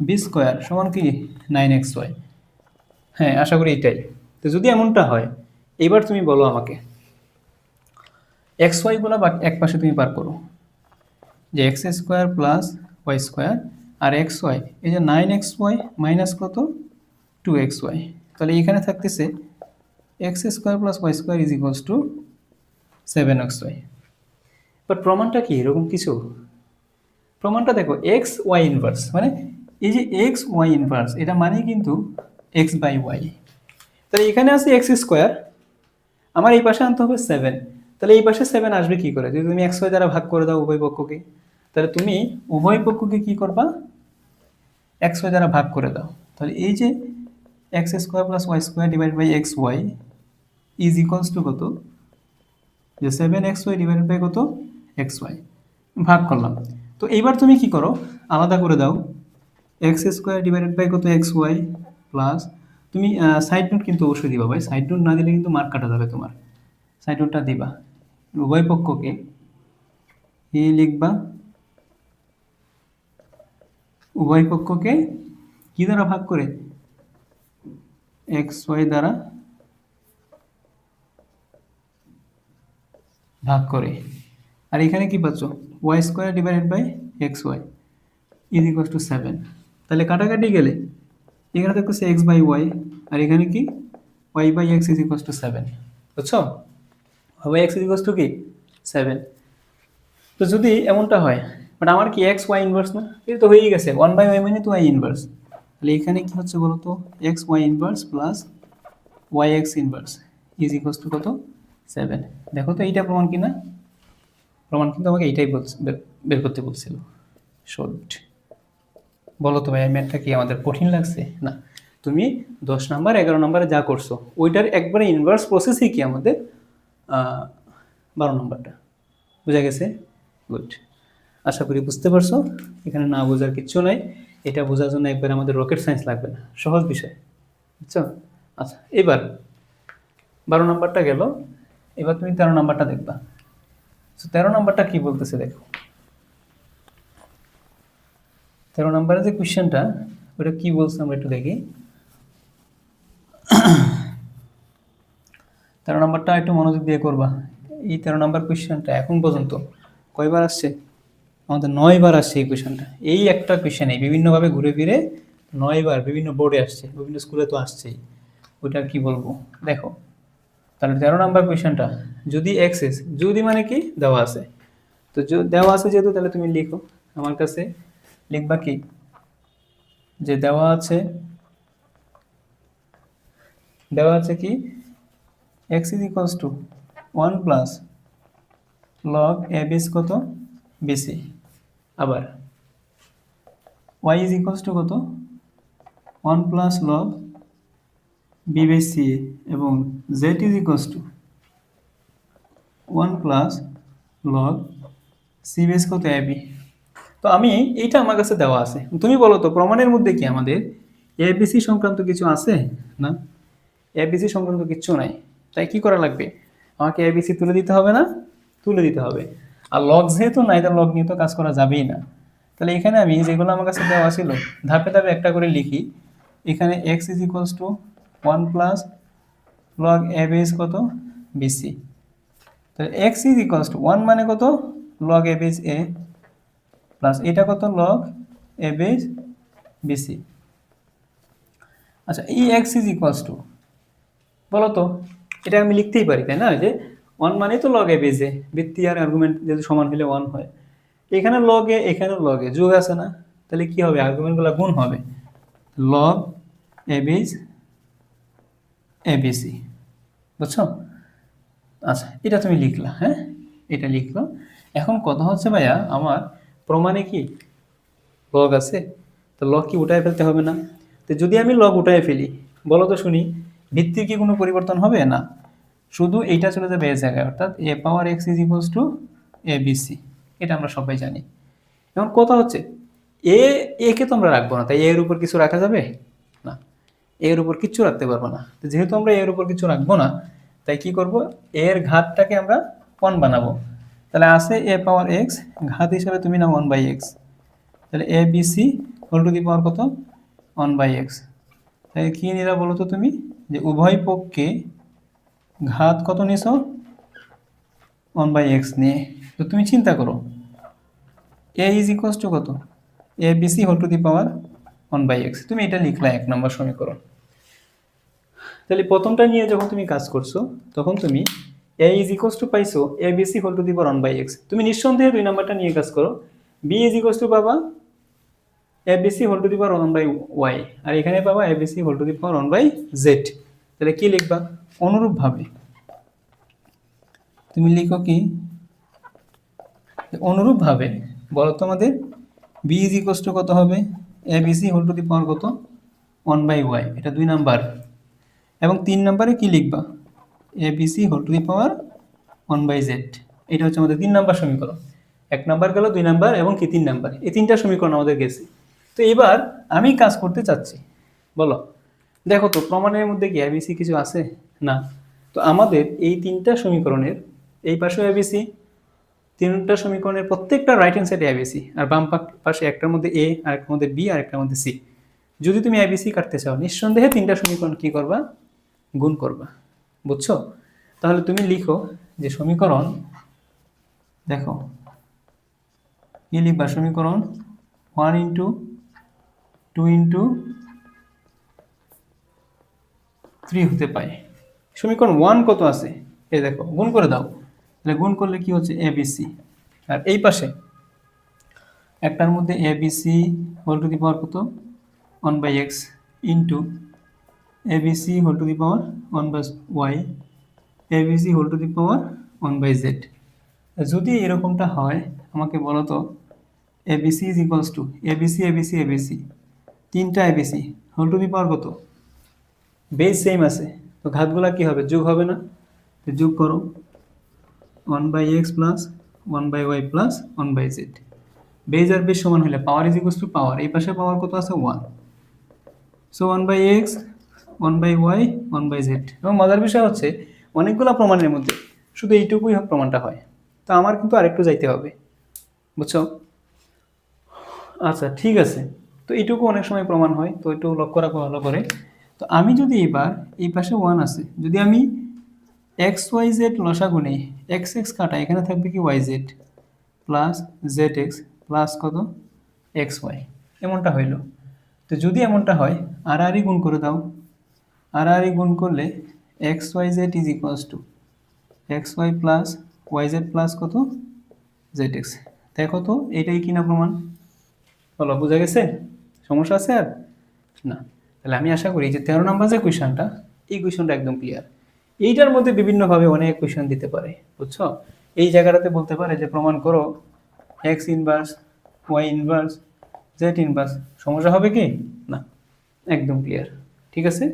বি স্কোয়ার সমান কি? 9xy। হ্যাঁ, আশা করি এটাই। তো যদি এমনটা হয় এবার তুমি বলো আমাকে এক্স ওয়াইগুলো এক পাশে তুমি পার করো, যে x square plus y square আর এক্স ওয়াই, এই যে 9xy মাইনাস কত? 2xy। তাহলে এখানে থাকতেছে x square plus y square is equals to 7xy। But প্রমাণটা কি এরকম কিছু? প্রমাণটা দেখো এক্স ওয়াই ইনভার্স, মানে এই যে এক্স ওয়াই ইনভার্স এটা মানে কিন্তু এক্স বাই ওয়াই। তাহলে এখানে আছে এক্স স্কোয়ার, আমার এই পাশে আনতে হবে 7, তাহলে এই পাশে 7 আসবে কি করে? যদি তুমি এক্স ওয়াই দ্বারা ভাগ করে দাও উভয় পক্ষকে, তাহলে তুমি উভয় পক্ষকে কি করবা? এক্স ওয়াই দ্বারা ভাগ করে দাও। তাহলে এই যে x square plus y square divide by x y is equals to কত? যে 7xy ডিভাইডেড বাই কত? X y. ভাগ করলাম। তো এইবার তুমি কি করো? আলাদা করে দাও। এক্স স্কোয়ার ডিভাইডেড বাই কত? এক্স ওয়াই প্লাস, তুমি সাইড নোট কিন্তু অবশ্যই দিবা ভাই, সাইড নোট না দিলে কিন্তু মার্ক কাটা যাবে তোমার। সাইড নোটটা দিবা। উভয় পক্ষকে কি লিখবা? উভয় পক্ষকে কি দ্বারা ভাগ করে? এক্স ওয়াই দ্বারা ভাগ করে। আর এখানে কি পাচ্ছ? Y square divided by x y is equals to 7। তাহলে কাটাকাটি গেলে এখানে থাকতেছে এক্স বাই ওয়াই, আর এখানে কি y by x is equals to 7। বুঝছো? Y x is equals to কি 7। তো যদি এমনটা হয়, বাট আমার কি এক্স ওয়াই ইনভার্স না? এটা তো হয়েই গেছে, 1/y মানে তো ওয়াই ইনভার্স। তাহলে এখানে কি হচ্ছে বলো তো? X y inverse plus y x inverse is equals to কত? 7। দেখো তো এইটা প্রমাণ কিনা? প্রমাণ কিন্তু আমাকে এইটাই বের করতে বলছিল। শর্ট। বলো তো ভাই, ম্যাথটা কি আমাদের কঠিন লাগছে? না, তুমি 10 নাম্বার 11 নাম্বারে যা করছো ওইটার একবারে ইনভার্স প্রসেসই কি আমাদের 12 নাম্বারটা। বুঝা গেছে? গুড। আশা করি বুঝতে পারছো। এখানে না বোঝার কিচ্ছু নাই। এটা বোঝার জন্য একবার আমাদের রকেট সায়েন্স লাগবে না, সহজ বিষয়। বুঝছো? আচ্ছা, এবার 12 নাম্বারটা গেল, এবার তুমি 13 নাম্বারটা দেখবা। 13 নাম্বারটা কি বলতেছে দেখো। 13 নাম্বারে যে কোয়েশ্চেনটা, ওটা কি বলছে আমরা একটু দেখি। 13 নাম্বারটা একটু মনোযোগ দিয়ে করবা। এই 13 নাম্বার কোয়েশ্চেনটা এখন পর্যন্ত কয়বার আসছে? আমাদের 9 বার আসছে এই কোয়েশ্চেনটা। এই একটা কোয়েশ্চেনে বিভিন্নভাবে ঘুরে ফিরে 9 বার বিভিন্ন বোর্ডে আসছে, বিভিন্ন স্কুলে তো আসছেই। ওইটা কি বলবো দেখো। তাহলে 13 নাম্বার কোয়েশ্চেনটা, যদি এক্সেস, যদি মানে কি দেওয়া আছে, তো দেওয়া আছে যেহেতু, তাহলে তুমি লিখো আমার কাছে। লিখবা কি? যে দেওয়া আছে, দেওয়া আছে কি x is equals to 1 plus log a base কত? বেসি। আবার y ইজ ইকুয়ালস টু কত? 1 plus log b base c, এবং z is equals to 1 plus log c base কত? A b. তো আমি এইটা আমার কাছে দেওয়া আছে, তুমি বলো তো প্রমাণের মধ্যে কি আমাদের এবিসি সংক্রান্ত কিছু আছে? না, এবিসি সংক্রান্ত কিচ্ছু নাই। তাই কি করা লাগবে? আমাকে এবিসি তুলে দিতে হবে না? তুলে দিতে হবে। আর লগ যেহেতু নাই, তার লগ নিয়ে তো কাজ করা যাবেই না। তাহলে এখানে আমি যেগুলো আমার কাছে দেওয়া ছিল ধাপে ধাপে একটা করে লিখি। এখানে x is equals to 1 plus log a base কত? বিসি। তাহলে এক্স ইজ ইকুয়ালস টু 1 মানে কত? Log a base A, plus এটা কত? Log a base BC. আচ্ছা, এই এক্স ইজ ইকুয়ালস টু, বলো তো এটা আমি লিখতেই পারি তাই না? যে 1 মানে তো লগ এ বেজে, ভিত্তি আর আর্গুমেন্ট যদি সমান হলে 1 হয়। এখানে লগে, এখানে লগে যোগ আছে না? তাহলে কি হবে? আর্গুমেন্টগুলো গুণ হবে। লগ এ বেজ এবিসি। বুঝছো? আচ্ছা, এটা তুমি লিখলা, হ্যাঁ, এটা লিখলো। এখন কথা হচ্ছে ভাইয়া, আমার প্রমাণে কি লগ আছে? তো লগ কি উঠায় ফেলতে হবে না? তো যদি আমি লগ উঠায় ফেলি, বলো তো শুনি, ভিত্তির কি কোনো পরিবর্তন হবে? না, শুধু এইটা চলে যাবে এ জায়গায়, অর্থাৎ a power x is equals to a bc. এটা আমরা সবাই জানি। এখন কথা হচ্ছে এ, একে তো আমরা রাখবো না, তাই এর উপর কিছু রাখা যাবে না? এর উপর কিচ্ছু রাখতে পারবো না। তো যেহেতু আমরা এর উপর কিছু রাখবো না, তাই কি করব? এর ঘাতটাকে আমরা 1 বানাবো। তাহলে আছে এ পাওয়ার এক্স, ঘাত হিসাবে তুমি নাও 1/x। তাহলে a b c whole to the power কত? 1/x। তাহলে কি নিলা বলো তো তুমি? যে উভয় পক্ষে ঘাত কত নিছো? 1/x নিয়ে। তো তুমি চিন্তা করো, এ ইজ ইকুয়ালস টু কত? A b c whole to the power 1/x। তুমি এটা লিখলা 1 নম্বর সমীকরণ। তাহলে প্রথমটা নিয়ে যখন তুমি কাজ করছো তখন তুমি a ইজ ইকুয়ালস টু পাইছো abc whole to the power 1/x, তুমি নিঃসন্দেহে 2 নাম্বারটা নিয়ে কাজ করো, b ইজ ইকুয়ালস টু পাবা abc whole to the power 1/y, আর এখানে পাবা abc whole to the power 1/z। তাহলে কি লিখবা? অনুরূপভাবে তুমি লিখো কি, অনুরূপভাবে বলো তো আমাদের b ইজ ইকুয়ালস টু কত হবে, abc whole to the power কত 1/y, এটা 2 নাম্বার। এবং 3 নাম্বারে কি লিখবা, abc whole to the power 1/z, এটা হচ্ছে আমাদের 3 নাম্বার সমীকরণ। 1 নাম্বার গেল, 2 নাম্বার এবং কি 3 নাম্বার, এই 3টা সমীকরণ আমাদের গেছে। তো এবার আমি কাজ করতে চাচ্ছি, বলো দেখো তো প্রমাণের মধ্যে কি abc কিছু আছে না? তো আমাদের এই 3টা সমীকরণের এই পাশেও abc, 3টা সমীকরণের প্রত্যেকটা রাইট হ্যান্ড সাইডে abc, আর বাম পাশে একটার মধ্যে a, আর একটার মধ্যে b, আর একটার মধ্যে c। যদি তুমি abc কাটতে চাও নিঃসন্দেহে 3টা সমীকরণ কি করবা, গুণ করবা, বুঝছো? তাহলে তুমি লিখো যে সমীকরণ, দেখো কি লিখবা, সমীকরণ 1 ইন্টু 2 ইন্টু 3 হতে পারে। সমীকরণ 1 কত আছে, এই দেখো গুণ করে দাও, তাহলে গুণ করলে কি হচ্ছে abc, আর এই পাশে একটার মধ্যে abc whole to the power কত 1/x into abc whole to the power 1/y, abc whole to the power 1/z। যদি এরকমটা হয় আমাকে বলো তো abc is equals to abc abc abc, 3টা abc whole to the power কত, base same আছে তো ঘাতগুলা কি হবে, যোগ হবে না? তো যোগ করো 1/x plus 1/y plus 1/z, base আর বেস সমান হলে power is equals to power, এই পাশে পাওয়ার কত আছে 1, সো 1/x 1/y 1/z। এবং মজার বিষয় হচ্ছে অনেকগুলো প্রমাণের মধ্যে শুধু এইটুকুই প্রমাণটা হয়, তো আমার কিন্তু আরেকটু যাইতে হবে, বুঝছো? আচ্ছা ঠিক আছে, তো এইটুকু অনেক সময় প্রমাণ হয়, তো একটু লক্ষ্য রাখো ভালো করে। তো আমি যদি এবার এই পাশে 1 আছে, যদি আমি এক্স ওয়াই জেড লসাগু নেই, এক্স এক্স কাটা, এখানে থাকবে কি y Z plus z x plus কত এক্স ওয়াই, এমনটা হইল। তো যদি এমনটা হয় আর আরই গুণ করে দাও, আর আরই গুণ করলে x Y z is equals to x y plus Y Z plus কত জেড এক্স। দেখো তো এইটাই কিনা প্রমাণ, বলো বোঝা গেছে? সমস্যা আছে আর না? তাহলে আমি আশা করি যে 13 নম্বর যে কোয়েশনটা, এই কোয়েশনটা একদম ক্লিয়ার। এইটার মধ্যে বিভিন্নভাবে অনেক কোয়েশন দিতে পারে, বুঝছো? এই জায়গাটাতে বলতে পারে যে প্রমাণ করো x inverse y inverse z inverse, সমস্যা হবে কি না? একদম ক্লিয়ার, ঠিক আছে।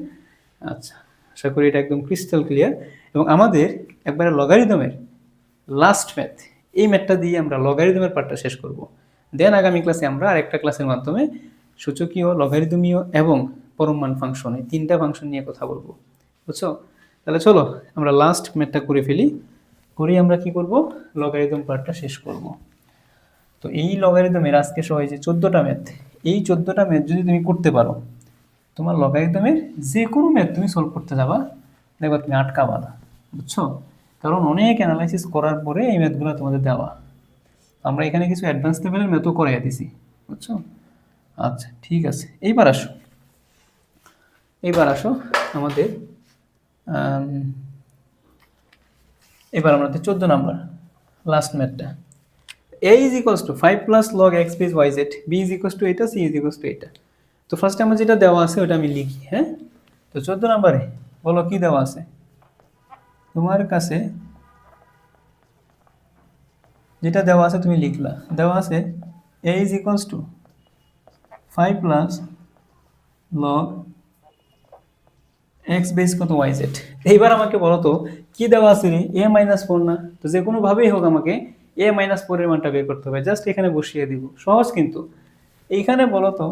আচ্ছা, আশা করি এটা একদম ক্রিস্টাল ক্লিয়ার। এবং আমাদের একবারে লগারিদমের লাস্ট ম্যাথ, এই ম্যাথটা দিয়ে আমরা লগারিদমের পার্টটা শেষ করব। দেন আগামী ক্লাসে আমরা আরেকটা ক্লাসের মাধ্যমে সূচকীয়, লগারিদমীয় এবং পরম মান ফাংশন, এই 3টা ফাংশন নিয়ে কথা বলবো, বুঝছো? তাহলে চলো আমরা লাস্ট ম্যাথটা করে ফেলি, করেই আমরা কি করব, লগারিদম পার্টটা শেষ করব। তো এই লগারিদমের আজকে সহ যে 14টা ম্যাথ, এই 14টা ম্যাথ যদি তুমি করতে পারো, তোমার লগারিদমের যে কোনো ম্যাথ তুমি সলভ করতে যাবা, দেখবা তুমি আটকাবা না, বুঝছো? কারণ অনেক অ্যানালাইসিস করার পরে এই ম্যাথগুলো তোমাদের দেওয়া, আমরা এখানে কিছু অ্যাডভান্স লেভেলের ম্যাথও করাইয়া দিছি, বুঝছো? আচ্ছা ঠিক আছে, এইবার আসো, আমাদের এবার আমাদের 14 নাম্বার লাস্ট ম্যাথটা, a is equals to 5 plus log x plus Y z, b is equals to এটা, সি ইজ ইকুয়ালস টু এটা। তো ফার্স্টে আমার যেটা দেওয়া আছে ওটা আমি লিখি, হ্যাঁ? তো 14 নাম্বারে বলো কি দেওয়া আছে তোমার কাছে, যেটা দেওয়া আছে তুমি লিখলা, দেওয়া আছে a is equals to 5 plus log x base কত ওয়াই জেড। এইবার আমাকে বলো তো কি দেওয়া আছে রে, a মাইনাস 4 না? তো যে কোনোভাবেই হোক আমাকে a মাইনাস 4 এর মানটা বের করতে হবে, জাস্ট এখানে বসিয়ে দিব, সহজ কিন্তু। এইখানে বলো তো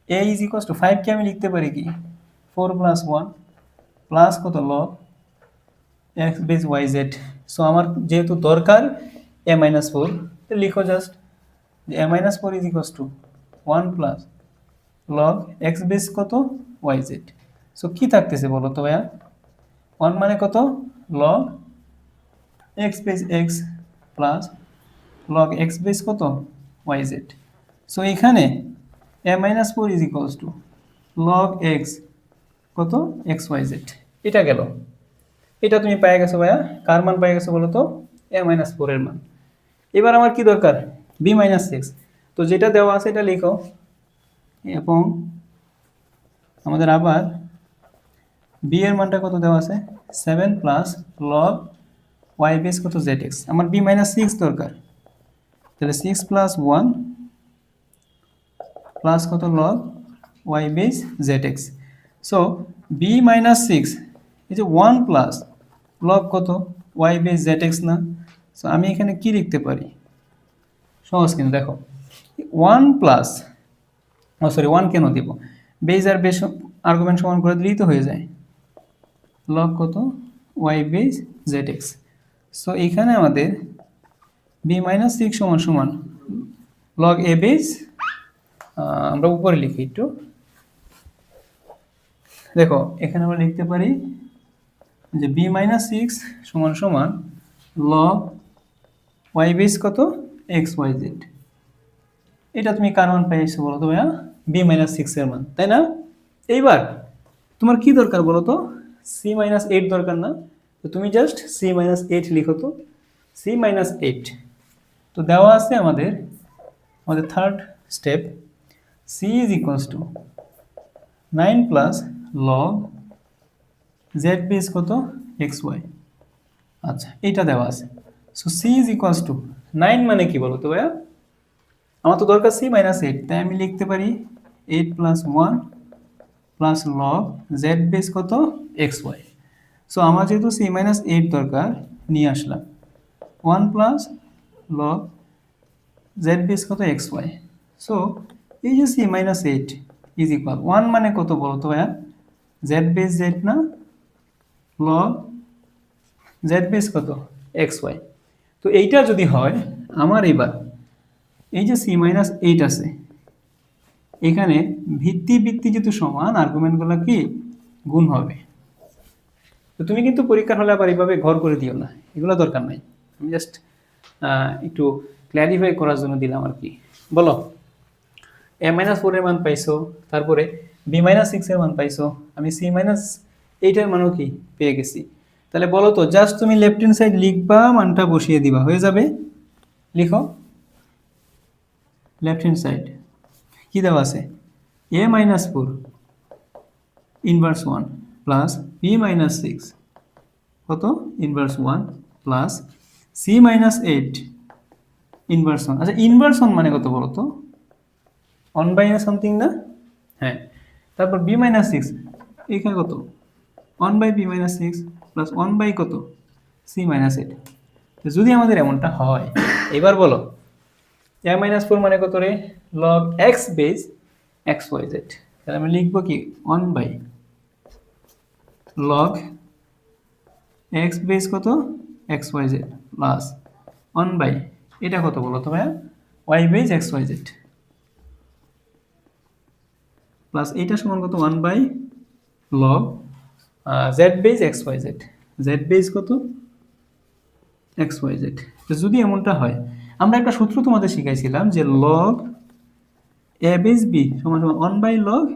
a ইজ ইকুয়ালস টু 5 কে আমি লিখতে পারি কি 4 প্লাস 1 প্লাস কত log x base y z. So আমার যেহেতু দরকার a মাইনাস 4, তো লিখো জাস্ট যে a minus 4 is equals to 1 plus log x base কত ওয়াই জেড। সো কি থাকতেছে বলো তো ভাইয়া, 1 মানে কত log x base x plus log x base কত ওয়াই জেড। সো এখানে a minus 4 is equals to log x কত এক্স ওয়াই জেড, এটা গেল, এটা তুমি পেয়ে গেছো ভাইয়া, কার মান পেয়ে গেছো বলো তো? a-4 এর মান। এবার আমার কি দরকার? b-6। তো যেটা দেওয়া আছে এটা লিখো, এবং আমাদের আবার b এর মানটা কত দেওয়া আছে? 7 প্লাস লগ y বেস কত zx। আমার b-6 দরকার, তাহলে 6 প্লাস 1 প্লাস কত log y base zx। So b-6 এই যে 1 প্লাস লগ কত y বেস zx না? সো আমি এখানে কি লিখতে পারি? সহজ কিন্তু দেখো, 1 প্লাস, সরি 1 কেন দিব, বেস আর বেস আর্গুমেন্ট সমান করে দিলেই তো হয়ে যায়, লগ কত y বেস zx। সো এখানে আমাদের b-6 সমান সমান লগ a বেস, আমরা উপরে লিখি একটু, দেখো এখানে আমরা লিখতে পারি যে b-6 সমান সমান লগ y বেস কত xyz। এটা তুমি কার মান পেয়েছো বলো তো ভাইয়া? b-6 এর মান, তাই না? এইবার তোমার কি দরকার বলো তো? c-8 দরকার না? তো তুমি জাস্ট c-8 লিখো তো, c-8। তো দেওয়া আছে আমাদের আমাদের third step, c is equals two 9 plus log z base কত xy। আচ্ছা, এটা দেওয়া আছে। So c is equals two 9 মানে কি বলো তো ভাইয়া? আমার তো দরকার c-8, তাই আমি লিখতে পারি 8 plus 1 plus log z base কত xy। সো আমার যেহেতু c-8 দরকার, নিয়ে আসলাম 1 প্লাস লগ z বেস কত xy। সো এই যে c-8 ইজ ইকুয়াল 1 মানে কত বলো তো ভাইয়া? z বেস z না, লগ z বেস কত xy। তো এইটা যদি হয় আমার, এবার এই যে c-8 আছে, এখানে ভিত্তি ভিত্তি যেহেতু সমান, আর্গুমেন্টগুলো কি গুণ হবে। তো তুমি কিন্তু পরীক্ষার হলে আবার এইভাবে ঘর করে দিও না, এগুলো দরকার নাই, আমি জাস্ট একটু ক্ল্যারিফাই করার জন্য দিলাম আর কি। বলো, a-4 এর মান পাইছো, তারপরে b-6 এর মান পাইছো, আমি c-8 এর মানও কি পেয়ে গেছি। তাহলে বলো তো, জাস্ট তুমি লেফট হ্যান্ড সাইড লিখবা, মানটা বসিয়ে দিবা, হয়ে যাবে। লিখো লেফট হ্যান্ড সাইড কি দেওয়া আছে? a-4 ইনভার্স 1 প্লাস b-6 কত ইনভার্স 1 প্লাস c-8 ইনভার্স 1। আচ্ছা, ইনভার্স 1 মানে কত বলো তো? 1 বাই সামথিং না? হ্যাঁ। তারপর b-6 এখানে কত? 1 বাই b-6 প্লাস 1 বাই কত c-8। তো যদি আমাদের এমনটা হয়, এবার বলো a-4 মানে কত রে? Log x base xyz। তাহলে আমি লিখবো কি 1 বাই লগ x বেস কত xyz প্লাস 1 বাই এটা কত বলো তো ভাইয়া? y বেস xyz প্লাস এইটা সমান কত 1 by log z base xyz, z base কত xyz। তো যদি এমনটা হয়, আমরা একটা সূত্র তোমাদের শিখাইছিলাম যে লগ a বেস b সমান সমান 1 by log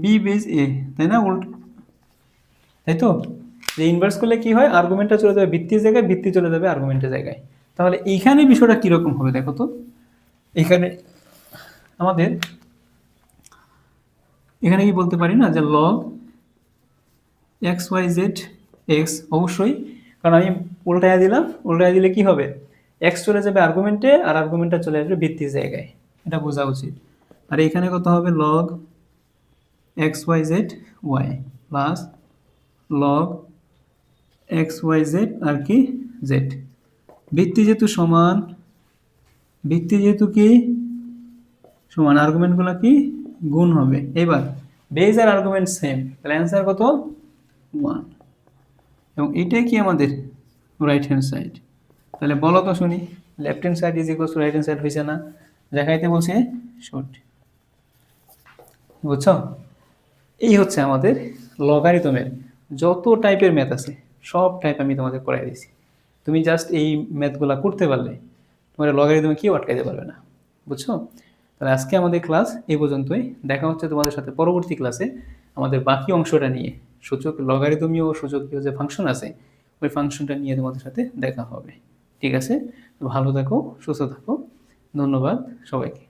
b base a, তাই না? তাই তো? যে ইনভার্স করলে কি হয়, আর্গুমেন্টটা চলে যাবে ভিত্তির জায়গায়, ভিত্তি চলে যাবে আর্গুমেন্টের জায়গায়। তাহলে এইখানে বিষয়টা কিরকম হবে দেখো তো। এখানে আমাদের এখানে কি বলতে পারি না যে log x Y z x, অবশ্যই, কারণ আমি উল্টায়া দিলাম, উল্টায়া দিলে কি হবে, এক্স চলে যাবে আর্গুমেন্টে আর আর্গুমেন্টটা চলে আসবে ভিত্তির জায়গায়, এটা বোঝা উচিত। আর এখানে কত হবে? Log x Y z y plus log x Y z আর কি জেড। ভিত্তি যেহেতু সমান, ভিত্তি যেহেতু কি সমান, আর্গুমেন্টগুলো কি গুণ হবে। এবার বেজ আর আর্গুমেন্ট সেম, তাহলে অ্যান্সার কত 1, এবং এটাই কি আমাদের রাইট হ্যান্ড সাইড। তাহলে বলো তো শুনি, left hand side is equal two right hand side হয়েছে না? দেখাইতে বলছে শর্ট, বুঝছো? এই হচ্ছে আমাদের লগারিদমের যত টাইপের ম্যাথ আছে, সব টাইপ আমি তোমাদের করাই দিয়েছি। তুমি জাস্ট এই ম্যাথগুলো করতে পারলে তোমার লগারিদমে কেউ আটকাইতে পারবে না, বুঝছো? তাহলে আজকে আমাদের ক্লাস এই পর্যন্তই, দেখা হচ্ছে তোমাদের সাথে পরবর্তী ক্লাসে। আমাদের বাকি অংশটা নিয়ে সূচক লগারিদমীয় ও সূচকীয় যে ফাংশন আছে ওই ফাংশনটা নিয়ে তোমাদের সাথে দেখা হবে। ঠিক আছে, তো ভালো থাকো, সুস্থ থাকো। ধন্যবাদ সবাইকে।